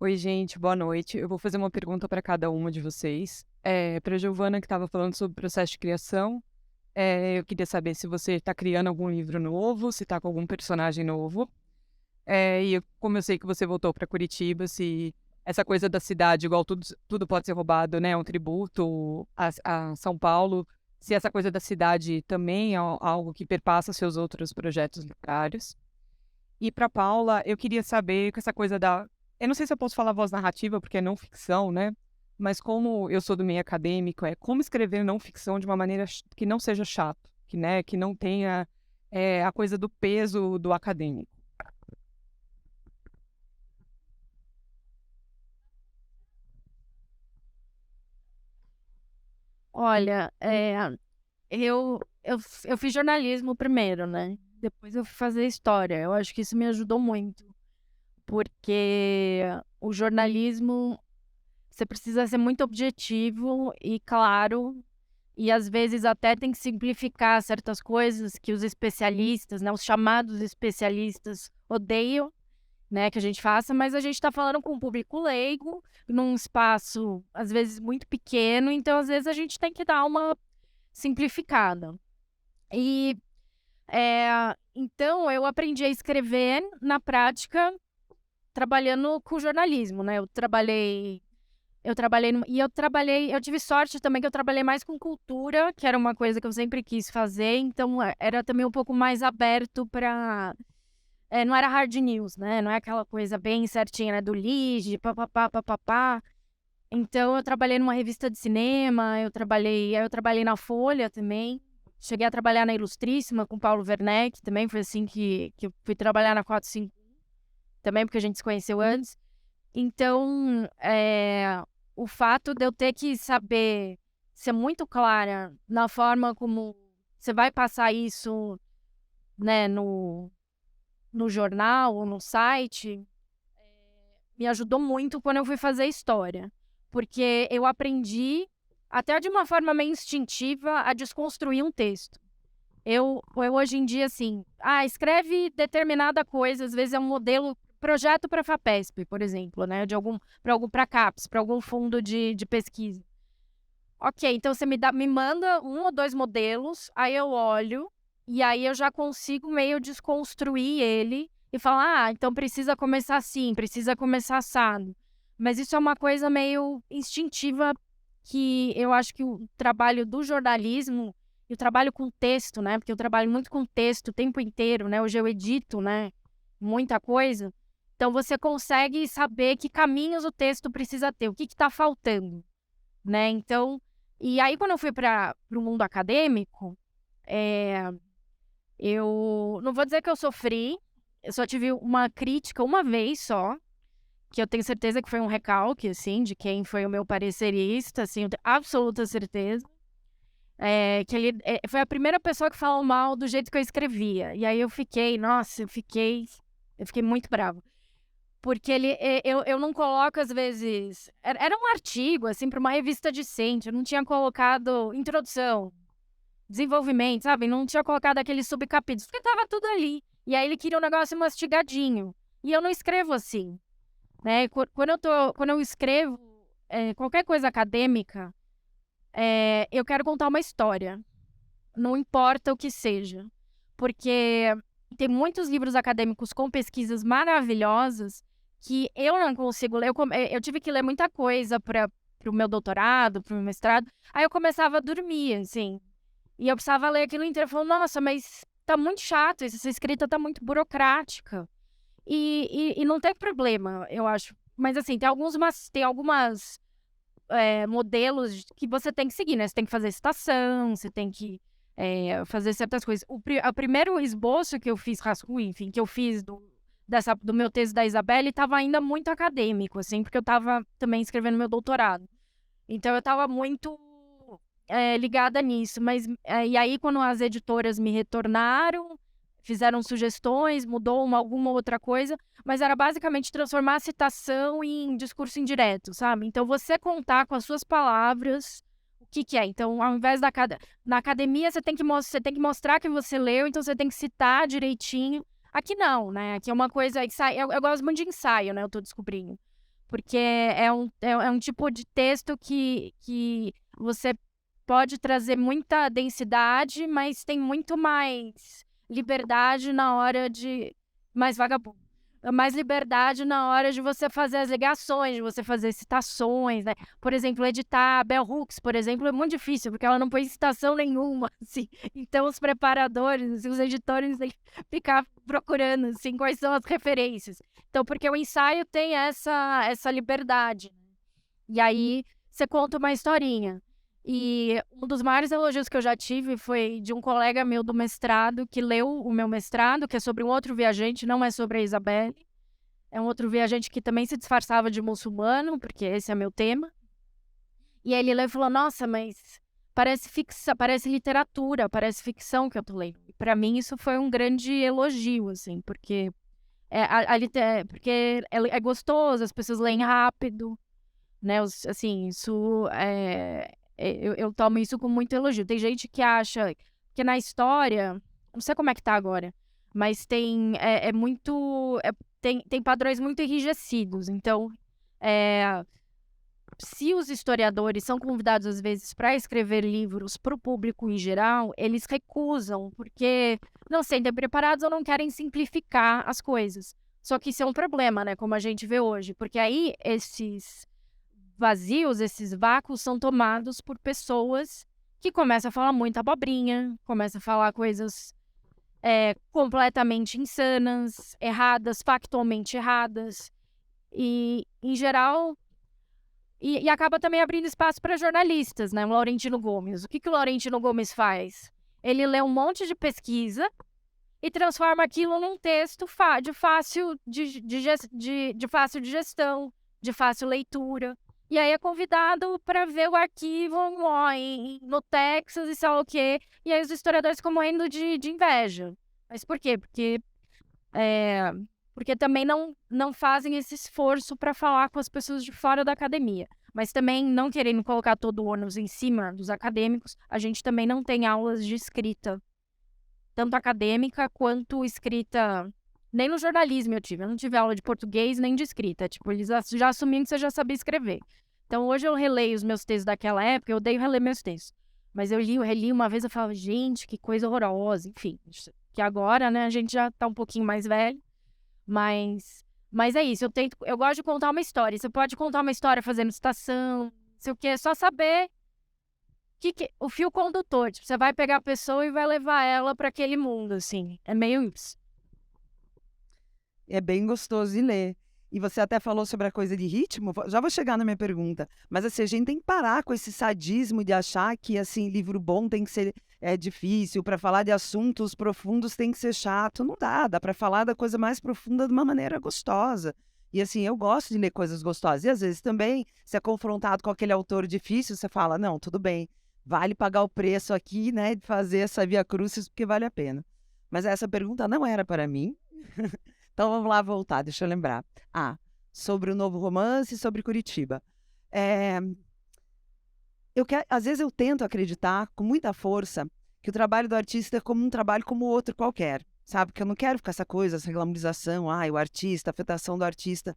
Oi, gente, boa noite. Eu vou fazer uma pergunta para cada uma de vocês. Para a Giovana, que estava falando sobre o processo de criação, eu queria saber se você está criando algum livro novo, se está com algum personagem novo. Como eu sei que você voltou para Curitiba, se essa coisa da cidade, igual tudo pode ser roubado, né? É um tributo a São Paulo. Se essa coisa da cidade também é algo que perpassa seus outros projetos literários. E para Paula, eu queria saber com essa coisa da... Eu não sei se eu posso falar voz narrativa, porque é não ficção, né? Mas como eu sou do meio acadêmico, como escrever não ficção de uma maneira que não seja chato, que não tenha a coisa do peso do acadêmico. Olha, eu fiz jornalismo primeiro, né? Depois eu fui fazer história. Eu acho que isso me ajudou muito, porque o jornalismo, você precisa ser muito objetivo e claro, e às vezes até tem que simplificar certas coisas que os especialistas, né, os chamados especialistas odeiam, né, que a gente faça, mas a gente está falando com um público leigo, num espaço, às vezes, muito pequeno, então, às vezes, a gente tem que dar uma simplificada. E, então, eu aprendi a escrever na prática, trabalhando com jornalismo, né, eu tive sorte também que eu trabalhei mais com cultura, que era uma coisa que eu sempre quis fazer, então era também um pouco mais aberto para... não era hard news, né? Não é aquela coisa bem certinha, né? Do lead, papapá. Então, eu trabalhei numa revista de cinema, eu trabalhei na Folha também. Cheguei a trabalhar na Ilustríssima com Paulo Werneck, também foi assim que eu fui trabalhar na 451, também porque a gente se conheceu antes. Então, o fato de eu ter que saber ser muito clara na forma como você vai passar isso, né, no jornal ou no site, me ajudou muito quando eu fui fazer história. Porque eu aprendi, até de uma forma meio instintiva, a desconstruir um texto. Eu hoje em dia, assim, escreve determinada coisa, às vezes é um modelo, projeto para a FAPESP, por exemplo, né, para CAPES, para algum fundo de pesquisa. Ok, então você me manda 1 ou 2 modelos, aí eu olho, e aí eu já consigo meio desconstruir ele e falar, então precisa começar assim, precisa começar assado. Mas isso é uma coisa meio instintiva que eu acho que o trabalho do jornalismo e o trabalho com texto, né? Porque eu trabalho muito com texto o tempo inteiro, né? Hoje eu edito, né? Muita coisa. Então, você consegue saber que caminhos o texto precisa ter, o que está faltando, né? Então, e aí, quando eu fui para o mundo acadêmico, eu não vou dizer que eu sofri, eu só tive uma crítica uma vez só, que eu tenho certeza que foi um recalque, assim, de quem foi o meu parecerista, assim, eu tenho absoluta certeza. Que ele foi a primeira pessoa que falou mal do jeito que eu escrevia. E aí eu fiquei muito brava. Porque eu não coloco, às vezes... Era um artigo, assim, para uma revista decente. Eu não tinha colocado introdução, desenvolvimento, sabe? Não tinha colocado aqueles subcapítulos, porque tava tudo ali. E aí ele queria um negócio mastigadinho. E eu não escrevo assim, né? Quando eu escrevo qualquer coisa acadêmica, eu quero contar uma história. Não importa o que seja. Porque tem muitos livros acadêmicos com pesquisas maravilhosas que eu não consigo ler. Eu tive que ler muita coisa para o meu doutorado, para o meu mestrado. Aí eu começava a dormir, assim. E eu precisava ler aquilo inteiro. Eu falava, nossa, mas tá muito chato isso. Essa escrita tá muito burocrática. E não tem problema, eu acho. Mas, assim, tem algumas modelos que você tem que seguir, né? Você tem que fazer citação, você tem que fazer certas coisas. O primeiro esboço que eu fiz, rascunho, enfim, que eu fiz do meu texto da Isabelle, estava ainda muito acadêmico, assim, porque eu estava também escrevendo meu doutorado. Então, eu estava muito ligada nisso. Mas, e aí, quando as editoras me retornaram, fizeram sugestões, mudou alguma outra coisa, mas era basicamente transformar a citação em discurso indireto, sabe? Então, você contar com as suas palavras o que é. Então, ao invés na academia, você tem que mostrar que você leu, então você tem que citar direitinho. Aqui não, né? Aqui é uma coisa... Eu gosto muito de ensaio, né? Eu tô descobrindo. Porque é um tipo de texto que você pode trazer muita densidade, mas tem muito mais liberdade na hora de... Mais vagabundo. Mais liberdade na hora de você fazer as ligações, de você fazer citações, né? Por exemplo, editar a Bell Hooks, por exemplo, é muito difícil, porque ela não põe citação nenhuma, assim. Então, os preparadores, assim, os editores têm que ficar procurando, assim, quais são as referências. Então, porque o ensaio tem essa liberdade. E aí, você conta uma historinha. E um dos maiores elogios que eu já tive foi de um colega meu do mestrado, que leu o meu mestrado, que é sobre um outro viajante, não é sobre a Isabelle. É um outro viajante que também se disfarçava de muçulmano, porque esse é meu tema. E aí ele leu e falou, nossa, mas parece literatura, parece ficção que eu tô lendo. E pra mim isso foi um grande elogio, assim, porque porque é gostoso, as pessoas leem rápido, né? Assim, isso eu tomo isso com muito elogio. Tem gente que acha que na história, não sei como é que tá agora, mas tem padrões muito enrijecidos. Então, se os historiadores são convidados às vezes para escrever livros para o público em geral, eles recusam porque não se sentem preparados ou não querem simplificar as coisas. Só que isso é um problema, né? Como a gente vê hoje, porque aí esses vazios, esses vácuos são tomados por pessoas que começam a falar muita abobrinha, começam a falar coisas completamente insanas, erradas, factualmente erradas, e em geral, e acaba também abrindo espaço para jornalistas, né? O Laurentino Gomes. O que o Laurentino Gomes faz? Ele lê um monte de pesquisa e transforma aquilo num texto de fácil digestão, de fácil leitura. E aí é convidado para ver o arquivo no Texas e sei lá o quê. E aí os historiadores ficam morrendo de inveja. Mas por quê? Porque também não fazem esse esforço para falar com as pessoas de fora da academia. Mas também, não querendo colocar todo o ônus em cima dos acadêmicos, a gente também não tem aulas de escrita, tanto acadêmica quanto escrita... Nem no jornalismo eu não tive aula de português nem de escrita. Tipo, eles já assumiam que você já sabia escrever. Então, hoje eu releio os meus textos daquela época, eu odeio reler meus textos. Mas eu reli uma vez, eu falava, gente, que coisa horrorosa. Enfim, que agora, né, a gente já tá um pouquinho mais velho. Mas é isso, eu gosto de contar uma história. Você pode contar uma história fazendo citação, sei o quê, é só saber o fio condutor. Tipo, você vai pegar a pessoa e vai levar ela para aquele mundo, assim. É meio isso. é bem gostoso de ler. E você até falou sobre a coisa de ritmo, já vou chegar na minha pergunta. Mas assim, a gente tem que parar com esse sadismo de achar que assim, livro bom tem que ser difícil, para falar de assuntos profundos tem que ser chato. Não dá para falar da coisa mais profunda de uma maneira gostosa. E assim, eu gosto de ler coisas gostosas. E às vezes também, se é confrontado com aquele autor difícil, você fala, não, tudo bem, vale pagar o preço aqui, né, de fazer essa via crucis, porque vale a pena. Mas essa pergunta não era para mim. Então vamos lá voltar, deixa eu lembrar. Sobre o novo romance e sobre Curitiba. Às vezes eu tento acreditar com muita força que o trabalho do artista é como um trabalho como outro qualquer, sabe? Que eu não quero ficar essa coisa, essa glamorização, o artista, a afetação do artista.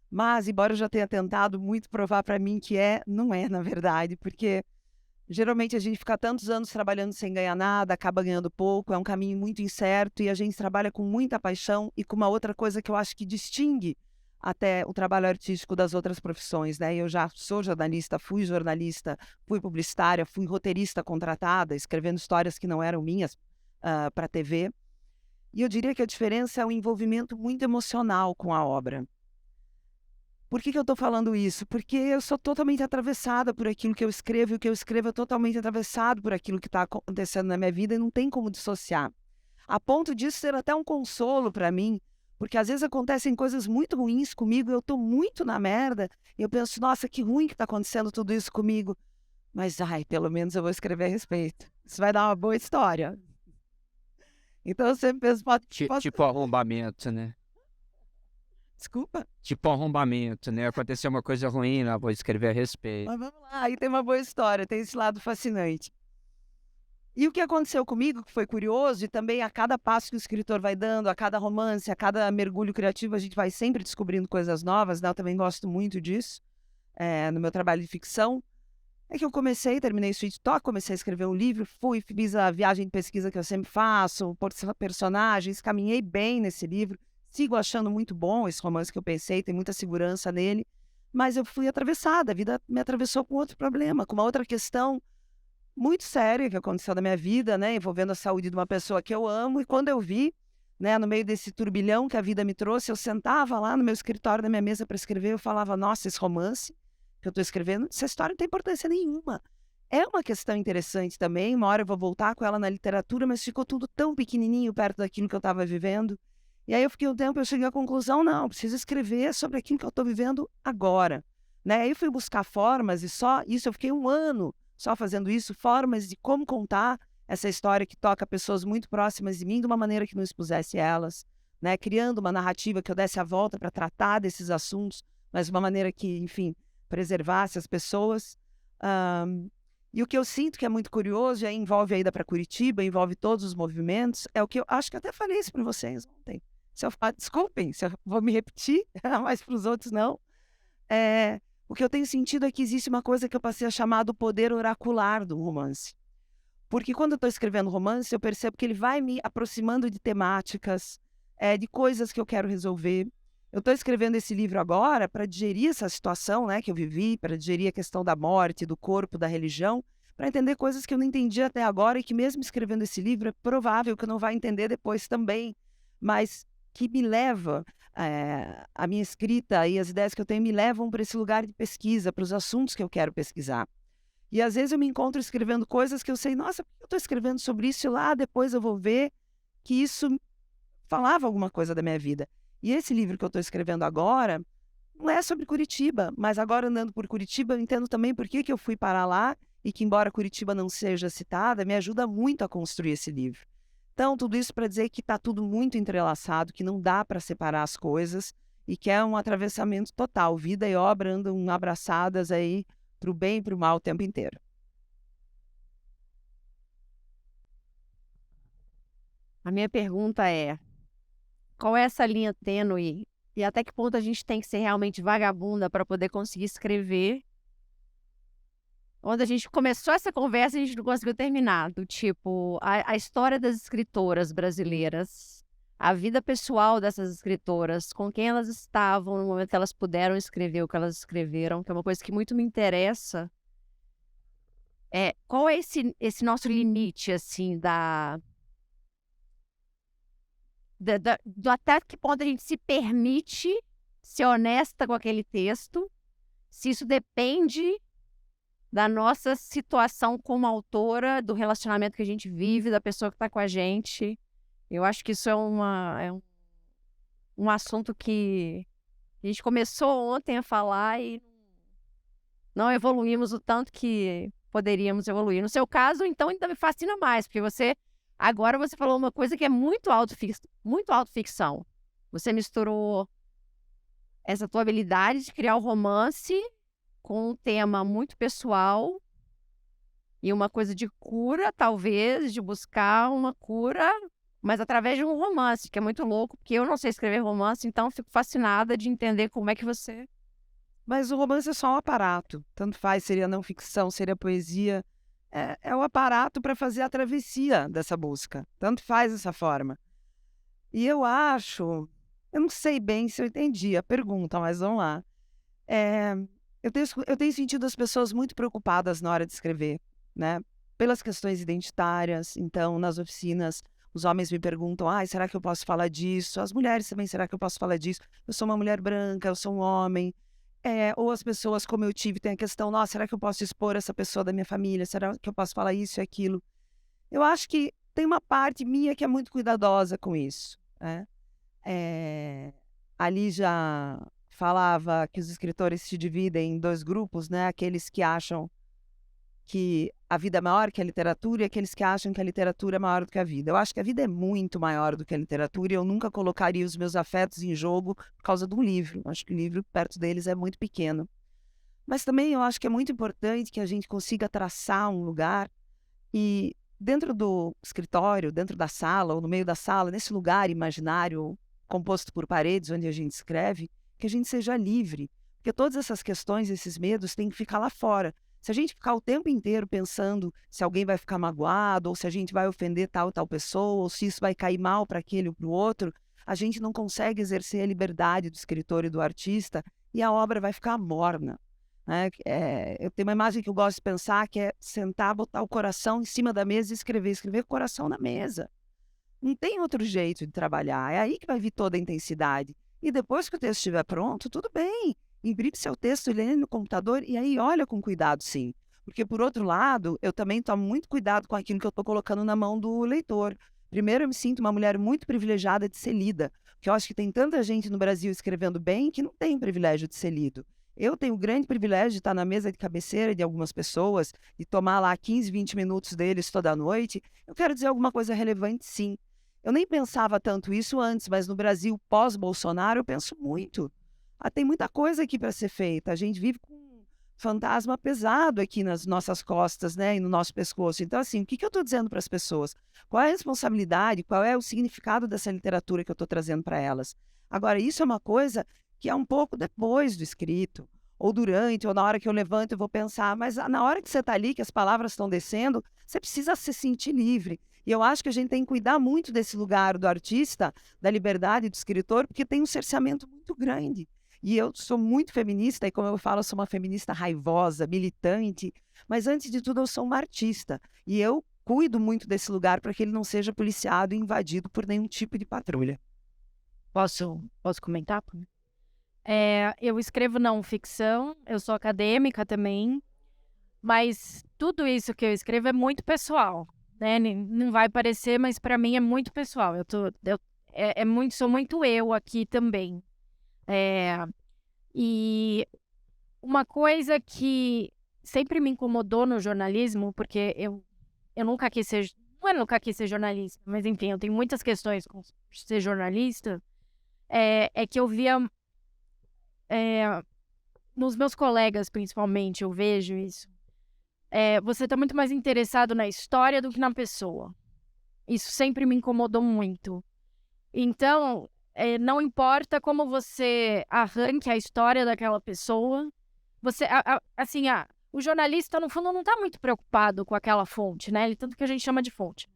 Mas, embora eu já tenha tentado muito provar para mim que não é, na verdade, porque geralmente a gente fica tantos anos trabalhando sem ganhar nada, acaba ganhando pouco, é um caminho muito incerto e a gente trabalha com muita paixão e com uma outra coisa que eu acho que distingue até o trabalho artístico das outras profissões, né? Eu já sou jornalista, fui publicitária, fui roteirista contratada, escrevendo histórias que não eram minhas para a TV. E eu diria que a diferença é o envolvimento muito emocional com a obra. Por que eu estou falando isso? Porque eu sou totalmente atravessada por aquilo que eu escrevo, e o que eu escrevo é totalmente atravessado por aquilo que está acontecendo na minha vida e não tem como dissociar. A ponto disso ser até um consolo para mim, porque às vezes acontecem coisas muito ruins comigo, eu estou muito na merda, e eu penso, nossa, que ruim que está acontecendo tudo isso comigo. Mas, pelo menos eu vou escrever a respeito. Isso vai dar uma boa história. Então eu sempre penso, Tipo arrombamento, né? Desculpa? Tipo arrombamento, né? Aconteceu uma coisa ruim, vou escrever a respeito. Mas vamos lá, aí tem uma boa história, tem esse lado fascinante. E o que aconteceu comigo, que foi curioso, e também a cada passo que o escritor vai dando, a cada romance, a cada mergulho criativo, a gente vai sempre descobrindo coisas novas, né? Eu também gosto muito disso, no meu trabalho de ficção. É que eu terminei Sweet Talk, comecei a escrever um livro, fiz a viagem de pesquisa que eu sempre faço, por personagens, caminhei bem nesse livro. Sigo achando muito bom esse romance que eu pensei, tem muita segurança nele, mas eu fui atravessada, a vida me atravessou com outro problema, com uma outra questão muito séria que aconteceu na minha vida, né, envolvendo a saúde de uma pessoa que eu amo, e quando eu vi, né, no meio desse turbilhão que a vida me trouxe, eu sentava lá no meu escritório, na minha mesa para escrever, eu falava, nossa, esse romance que eu estou escrevendo, essa história não tem importância nenhuma. É uma questão interessante também, uma hora eu vou voltar com ela na literatura, mas ficou tudo tão pequenininho perto daquilo que eu estava vivendo. E aí eu fiquei um tempo, eu cheguei à conclusão, não, preciso escrever sobre aquilo que eu estou vivendo agora. Né? Aí eu fui buscar formas, e só isso eu fiquei 1 ano só fazendo isso, formas de como contar essa história que toca pessoas muito próximas de mim de uma maneira que não expusesse elas, né? Criando uma narrativa que eu desse a volta para tratar desses assuntos, mas de uma maneira que, enfim, preservasse as pessoas. E o que eu sinto que é muito curioso, e envolve a ida para Curitiba, envolve todos os movimentos, é o que eu acho que eu até falei isso para vocês ontem. Desculpem, se eu vou me repetir, mas para os outros não. O que eu tenho sentido é que existe uma coisa que eu passei a chamar do poder oracular do romance. Porque quando eu estou escrevendo romance, eu percebo que ele vai me aproximando de temáticas, de coisas que eu quero resolver. Eu estou escrevendo esse livro agora para digerir essa situação, né, que eu vivi, para digerir a questão da morte, do corpo, da religião, para entender coisas que eu não entendi até agora e que mesmo escrevendo esse livro é provável que eu não vá entender depois também, mas que me leva, a minha escrita e as ideias que eu tenho me levam para esse lugar de pesquisa, para os assuntos que eu quero pesquisar. E às vezes eu me encontro escrevendo coisas que eu sei, nossa, por que eu estou escrevendo sobre isso e lá depois eu vou ver que isso falava alguma coisa da minha vida. E esse livro que eu estou escrevendo agora não é sobre Curitiba, mas agora andando por Curitiba eu entendo também por que eu fui parar lá e que, embora Curitiba não seja citada, me ajuda muito a construir esse livro. Então, tudo isso para dizer que está tudo muito entrelaçado, que não dá para separar as coisas e que é um atravessamento total. Vida e obra andam abraçadas aí para o bem e para o mal o tempo inteiro. A minha pergunta é, qual é essa linha tênue e até que ponto a gente tem que ser realmente vagabunda para poder conseguir escrever? Onde a gente começou essa conversa e a gente não conseguiu terminar, do tipo, a história das escritoras brasileiras, a vida pessoal dessas escritoras, com quem elas estavam no momento que elas puderam escrever o que elas escreveram, que é uma coisa que muito me interessa. Qual é esse nosso limite, assim, do até que ponto a gente se permite ser honesta com aquele texto, se isso depende da nossa situação como autora, do relacionamento que a gente vive, da pessoa que está com a gente. Eu acho que isso é um assunto que a gente começou ontem a falar e não evoluímos o tanto que poderíamos evoluir. No seu caso, então, ainda me fascina mais, porque agora você falou uma coisa que é muito autoficção. Você misturou essa tua habilidade de criar o romance com um tema muito pessoal e uma coisa de cura, talvez, de buscar uma cura, mas através de um romance, que é muito louco, porque eu não sei escrever romance, então fico fascinada de entender como é que você... Mas o romance é só um aparato. Tanto faz, seria não ficção, seria poesia. É o aparato para fazer a travessia dessa busca. Tanto faz essa forma. E eu acho... Eu não sei bem se eu entendi a pergunta, mas vamos lá. Eu tenho sentido as pessoas muito preocupadas na hora de escrever, né? Pelas questões identitárias. Então, nas oficinas, os homens me perguntam, será que eu posso falar disso? As mulheres também, será que eu posso falar disso? Eu sou uma mulher branca, eu sou um homem. Ou as pessoas, como eu tive, tem a questão, será que eu posso expor essa pessoa da minha família? Será que eu posso falar isso e aquilo? Eu acho que tem uma parte minha que é muito cuidadosa com isso, né? Ali já falava que os escritores se dividem em 2 grupos, né? Aqueles que acham que a vida é maior que a literatura e aqueles que acham que a literatura é maior do que a vida. Eu acho que a vida é muito maior do que a literatura e eu nunca colocaria os meus afetos em jogo por causa de um livro. Eu acho que o livro, perto deles, é muito pequeno. Mas também eu acho que é muito importante que a gente consiga traçar um lugar e dentro do escritório, dentro da sala ou no meio da sala, nesse lugar imaginário composto por paredes onde a gente escreve, que a gente seja livre. Porque todas essas questões, esses medos, têm que ficar lá fora. Se a gente ficar o tempo inteiro pensando se alguém vai ficar magoado, ou se a gente vai ofender tal ou tal pessoa, ou se isso vai cair mal para aquele ou para o outro, a gente não consegue exercer a liberdade do escritor e do artista e a obra vai ficar morna, né? Eu tenho uma imagem que eu gosto de pensar, que é sentar, botar o coração em cima da mesa e escrever com o coração na mesa. Não tem outro jeito de trabalhar, é aí que vai vir toda a intensidade. E depois que o texto estiver pronto, tudo bem. Imprime seu texto, lê no computador e aí olha com cuidado, sim. Porque, por outro lado, eu também tomo muito cuidado com aquilo que eu estou colocando na mão do leitor. Primeiro, eu me sinto uma mulher muito privilegiada de ser lida, porque eu acho que tem tanta gente no Brasil escrevendo bem que não tem o privilégio de ser lido. Eu tenho o grande privilégio de estar na mesa de cabeceira de algumas pessoas e tomar lá 15, 20 minutos deles toda noite. Eu quero dizer alguma coisa relevante, sim. Eu nem pensava tanto isso antes, mas no Brasil pós-Bolsonaro eu penso muito. Tem muita coisa aqui para ser feita. A gente vive com um fantasma pesado aqui nas nossas costas, né, e no nosso pescoço. Então, assim, o que eu estou dizendo para as pessoas? Qual é a responsabilidade, qual é o significado dessa literatura que eu estou trazendo para elas? Agora, isso é uma coisa que é um pouco depois do escrito, ou durante, ou na hora que eu levanto eu vou pensar, mas na hora que você está ali, que as palavras estão descendo, você precisa se sentir livre. E eu acho que a gente tem que cuidar muito desse lugar do artista, da liberdade do escritor, porque tem um cerceamento muito grande. E eu sou muito feminista, e como eu falo, eu sou uma feminista raivosa, militante, mas antes de tudo eu sou uma artista. E eu cuido muito desse lugar para que ele não seja policiado e invadido por nenhum tipo de patrulha. Posso comentar? Eu escrevo não ficção, eu sou acadêmica também, mas tudo isso que eu escrevo é muito pessoal, né? Não vai parecer, mas para mim é muito pessoal. Sou muito eu aqui também. E uma coisa que sempre me incomodou no jornalismo, porque eu nunca quis ser, não é nunca quis ser jornalista, mas enfim, eu tenho muitas questões com ser jornalista, é que eu via, nos meus colegas principalmente, eu vejo isso, você está muito mais interessado na história do que na pessoa. Isso sempre me incomodou muito. Então, não importa como você arranque a história daquela pessoa, o jornalista, no fundo, não está muito preocupado com aquela fonte, né? Tanto que a gente chama de fonte.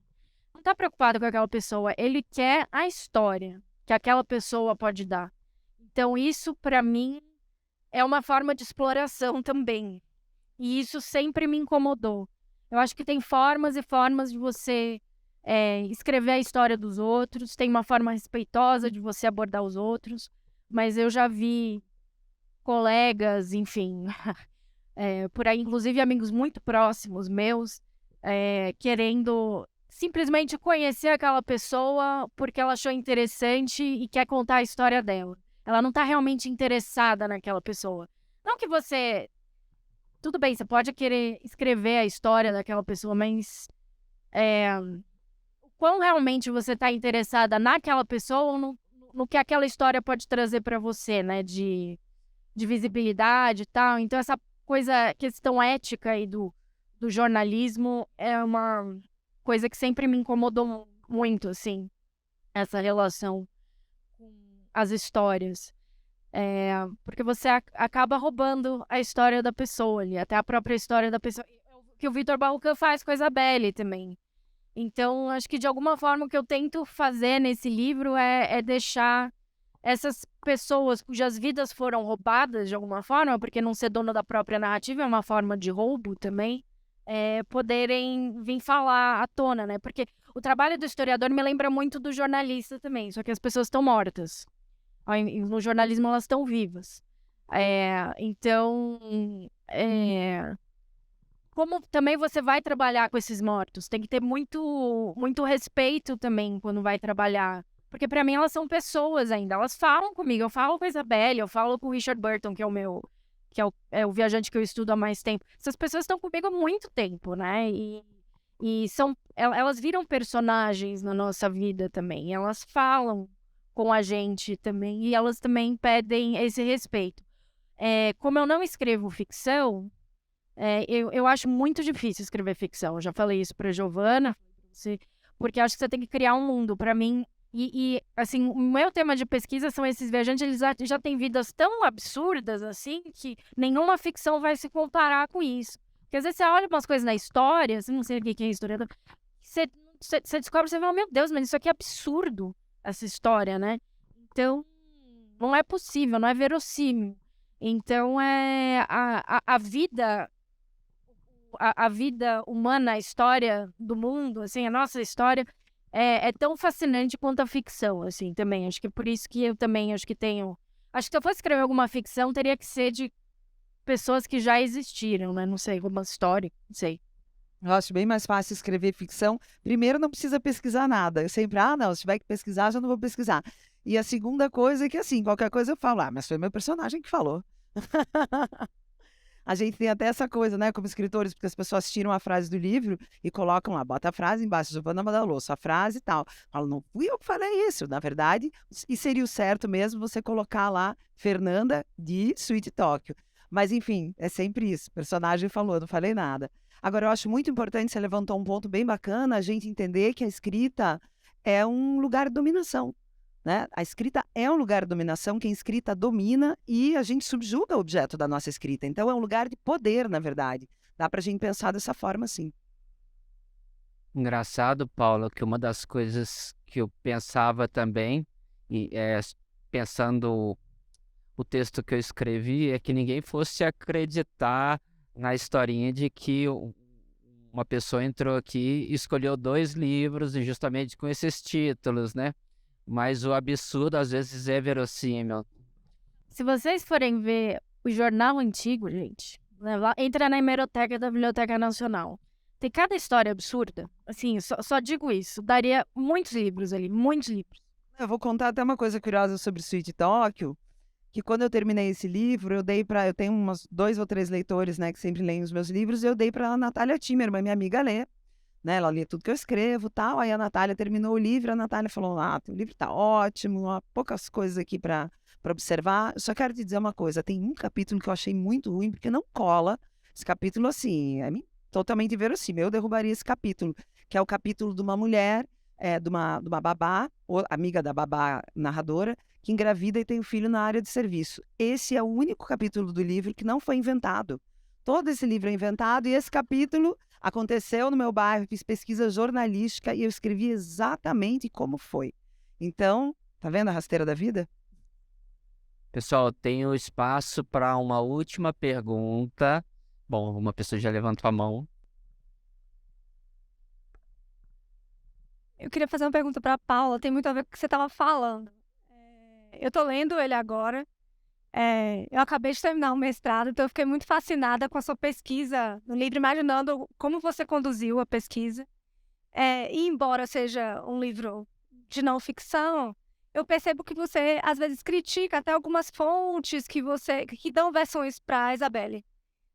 Não está preocupado com aquela pessoa, ele quer a história que aquela pessoa pode dar. Então, isso, para mim, é uma forma de exploração também. E isso sempre me incomodou. Eu acho que tem formas e formas de você escrever a história dos outros, tem uma forma respeitosa de você abordar os outros, mas eu já vi colegas, enfim, por aí, inclusive amigos muito próximos meus, querendo simplesmente conhecer aquela pessoa porque ela achou interessante e quer contar a história dela. Ela não está realmente interessada naquela pessoa. Não que você... Tudo bem, você pode querer escrever a história daquela pessoa, mas o quão realmente você está interessada naquela pessoa ou no que aquela história pode trazer para você, né? De visibilidade e tal. Então, essa questão ética aí do jornalismo é uma coisa que sempre me incomodou muito, assim, essa relação com as histórias. Porque você acaba roubando a história da pessoa ali, até a própria história da pessoa. Que o Victor Baruch faz com a Isabelle também. Então, acho que de alguma forma o que eu tento fazer nesse livro é deixar essas pessoas cujas vidas foram roubadas de alguma forma, porque não ser dono da própria narrativa é uma forma de roubo também, poderem vir falar à tona, né? Porque o trabalho do historiador me lembra muito do jornalista também, só que as pessoas estão mortas. No jornalismo elas estão vivas. Então, como também você vai trabalhar com esses mortos? Tem que ter muito, muito respeito também quando vai trabalhar. Porque pra mim elas são pessoas ainda. Elas falam comigo. Eu falo com a Isabelle, eu falo com o Richard Burton, que é o viajante que eu estudo há mais tempo. Essas pessoas estão comigo há muito tempo, né? Elas viram personagens na nossa vida também. Elas falam com a gente também. E elas também pedem esse respeito. Como eu não escrevo ficção, eu acho muito difícil escrever ficção. Eu já falei isso pra Giovana, porque acho que você tem que criar um mundo. Pra mim, assim, o meu tema de pesquisa são esses viajantes, eles já têm vidas tão absurdas, assim, que nenhuma ficção vai se comparar com isso. Porque às vezes você olha umas coisas na história, você não sei o que é historiador, você descobre, você fala, meu Deus, mas isso aqui é absurdo, essa história, né? Então, não é possível, não é verossímil. Então, a vida... A vida humana, a história do mundo, assim, a nossa história é tão fascinante quanto a ficção, assim, também. Acho que é por isso que eu também acho que tenho... Acho que se eu fosse escrever alguma ficção, teria que ser de pessoas que já existiram, né? Não sei, alguma história, não sei. Eu acho bem mais fácil escrever ficção. Primeiro, não precisa pesquisar nada. Eu sempre, não, se tiver que pesquisar, já não vou pesquisar. E a segunda coisa é que, assim, qualquer coisa eu falo, mas foi meu personagem que falou. A gente tem até essa coisa, né, como escritores, porque as pessoas tiram a frase do livro e colocam lá, bota a frase embaixo, Giovana Madaloso, a frase e tal. Falo, não fui eu que falei isso, na verdade, e seria o certo mesmo você colocar lá Fernanda de Sweet Tóquio. Mas, enfim, é sempre isso, o personagem falou, não falei nada. Agora, eu acho muito importante, você levantou um ponto bem bacana, a gente entender que a escrita é um lugar de dominação. Né? A escrita é um lugar de dominação, quem escrita domina e a gente subjuga o objeto da nossa escrita. Então é um lugar de poder, na verdade. Dá pra gente pensar dessa forma, sim. Engraçado, Paulo, que uma das coisas que eu pensava também, pensando o texto que eu escrevi, é que ninguém fosse acreditar na historinha de que uma pessoa entrou aqui e escolheu 2 livros e justamente com esses títulos, né? Mas o absurdo, às vezes, é verossímil. Se vocês forem ver o jornal antigo, gente, né, entra na hemeroteca da Biblioteca Nacional. Tem cada história absurda. Assim, só digo isso. Daria muitos livros ali, muitos livros. Eu vou contar até uma coisa curiosa sobre Sweet Tóquio, que quando eu terminei esse livro, eu tenho uns 2 ou 3 leitores, né, que sempre leem os meus livros, e eu dei para a Natália Timmerman, minha amiga, ler. Né, ela lia tudo que eu escrevo, tal. Aí a Natália terminou o livro, a Natália falou, o livro tá ótimo, há poucas coisas aqui para observar. Eu só quero te dizer uma coisa, tem um capítulo que eu achei muito ruim, porque não cola. Esse capítulo, assim, é totalmente inverossímil. Eu derrubaria esse capítulo, que é o capítulo de uma mulher, de uma babá, ou amiga da babá narradora, que engravida e tem um filho na área de serviço. Esse é o único capítulo do livro que não foi inventado. Todo esse livro é inventado e esse capítulo aconteceu no meu bairro, fiz pesquisa jornalística e eu escrevi exatamente como foi. Então, tá vendo a rasteira da vida? Pessoal, tenho espaço para uma última pergunta. Bom, uma pessoa já levantou a mão. Eu queria fazer uma pergunta para a Paula, tem muito a ver com o que você estava falando. Eu tô lendo ele agora. Eu acabei de terminar o mestrado, então eu fiquei muito fascinada com a sua pesquisa no livro, imaginando como você conduziu a pesquisa. E embora seja um livro de não ficção, eu percebo que você às vezes critica até algumas fontes que dão versões para a Isabelle.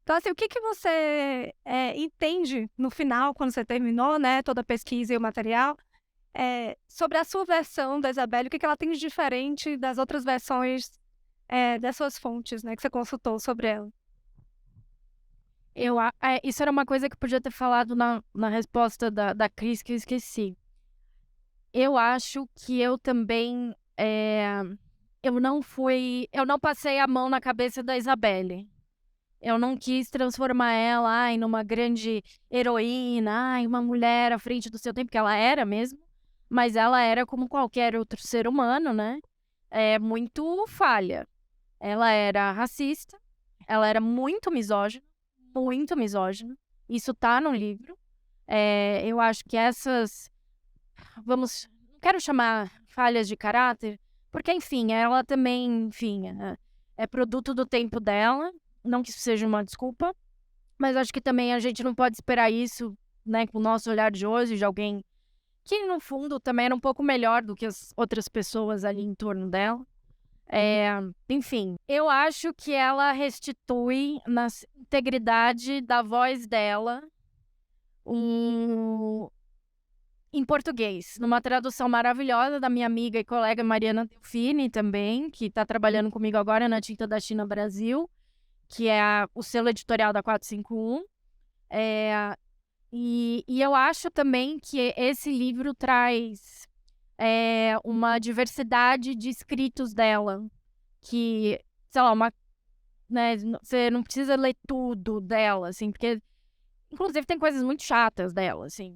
Então, assim, o que você entende no final, quando você terminou, né, toda a pesquisa e o material, sobre a sua versão da Isabelle, o que ela tem de diferente das outras versões das suas fontes, né, que você consultou sobre ela? Isso era uma coisa que eu podia ter falado na resposta da Cris, que eu esqueci. Eu acho que eu também. Eu não passei a mão na cabeça da Isabelle. Eu não quis transformar ela numa grande heroína, uma mulher à frente do seu tempo, que ela era mesmo, mas ela era como qualquer outro ser humano, né? Muito falha. Ela era racista, ela era muito misógina. Isso tá no livro. Eu acho que não quero chamar falhas de caráter, porque, enfim, ela também, enfim, é produto do tempo dela. Não que isso seja uma desculpa, mas acho que também a gente não pode esperar isso, né, com o nosso olhar de hoje, de alguém que, no fundo, também era um pouco melhor do que as outras pessoas ali em torno dela. Enfim, eu acho que ela restitui na integridade da voz dela em português, numa tradução maravilhosa da minha amiga e colega Mariana Delfini também, que está trabalhando comigo agora na Tinta da China Brasil, que é o selo editorial da 451. E eu acho também que esse livro traz uma diversidade de escritos dela, que, sei lá, né, você não precisa ler tudo dela, assim, porque, inclusive, tem coisas muito chatas dela, assim,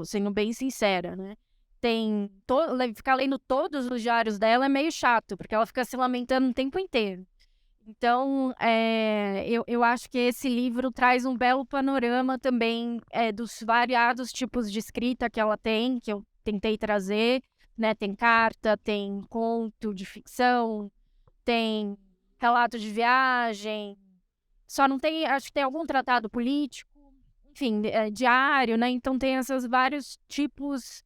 sendo bem sincera, né? Ficar lendo todos os diários dela é meio chato, porque ela fica se lamentando o tempo inteiro. Então, eu acho que esse livro traz um belo panorama também dos variados tipos de escrita que ela tem, que eu tentei trazer, né? Tem carta, tem conto de ficção, tem relato de viagem, só não tem, acho que tem algum tratado político, enfim, diário, né? Então tem esses vários tipos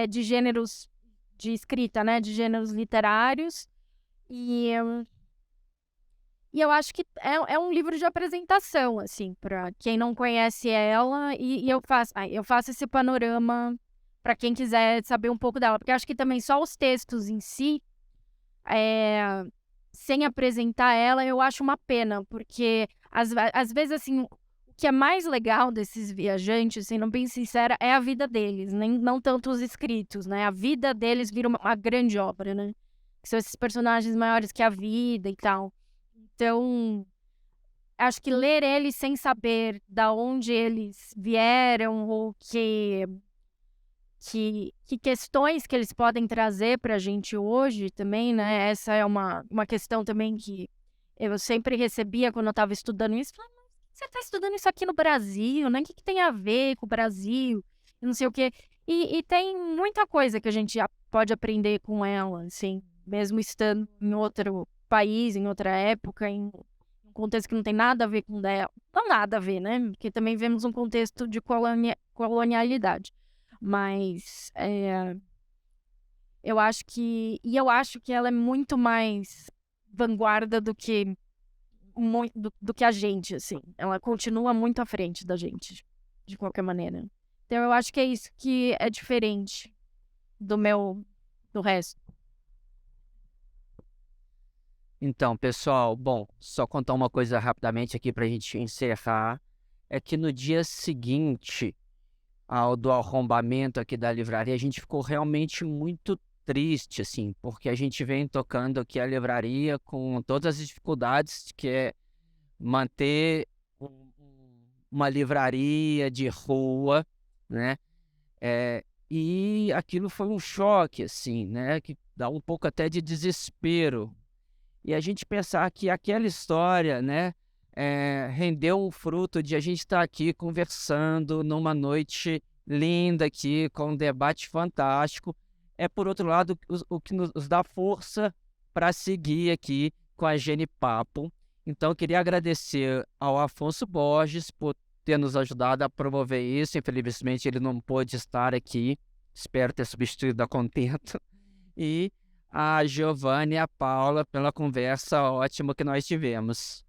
de gêneros de escrita, né? De gêneros literários. E eu acho que é um livro de apresentação, assim, para quem não conhece ela, e eu faço esse panorama para quem quiser saber um pouco dela, porque eu acho que também só os textos em si, sem apresentar ela, eu acho uma pena, porque às vezes, assim, o que é mais legal desses viajantes, sendo bem sincera, é a vida deles, não tanto os escritos, né? A vida deles vira uma grande obra, né? Que são esses personagens maiores que a vida e tal. Então, acho que ler eles sem saber da onde eles vieram ou que questões que eles podem trazer para a gente hoje também, né? Essa é uma questão também que eu sempre recebia quando eu estava estudando isso. Falei, mas você está estudando isso aqui no Brasil, né? O que tem a ver com o Brasil? Não sei o quê. E tem muita coisa que a gente pode aprender com ela, assim, mesmo estando em outro país, em outra época, em um contexto que não tem nada a ver com dela. Não nada a ver, né? Porque também vemos um contexto de colonialidade. Mas eu acho que ela é muito mais vanguarda do que a gente, assim. Ela continua muito à frente da gente, de qualquer maneira. Então eu acho que é isso que é diferente do resto. Então, pessoal, bom, só contar uma coisa rapidamente aqui para a gente encerrar, é que no dia seguinte do arrombamento aqui da livraria, a gente ficou realmente muito triste, assim, porque a gente vem tocando aqui a livraria com todas as dificuldades que é manter uma livraria de rua, né? E aquilo foi um choque, assim, né? Que dá um pouco até de desespero. E a gente pensar que aquela história, né, rendeu um fruto de a gente estar aqui conversando numa noite linda aqui, com um debate fantástico. É, por outro lado, o que nos dá força para seguir aqui com a Genipapo. Então, eu queria agradecer ao Afonso Borges por ter nos ajudado a promover isso. Infelizmente, ele não pôde estar aqui. Espero ter substituído a contento. E a Giovana e a Paula pela conversa ótima que nós tivemos.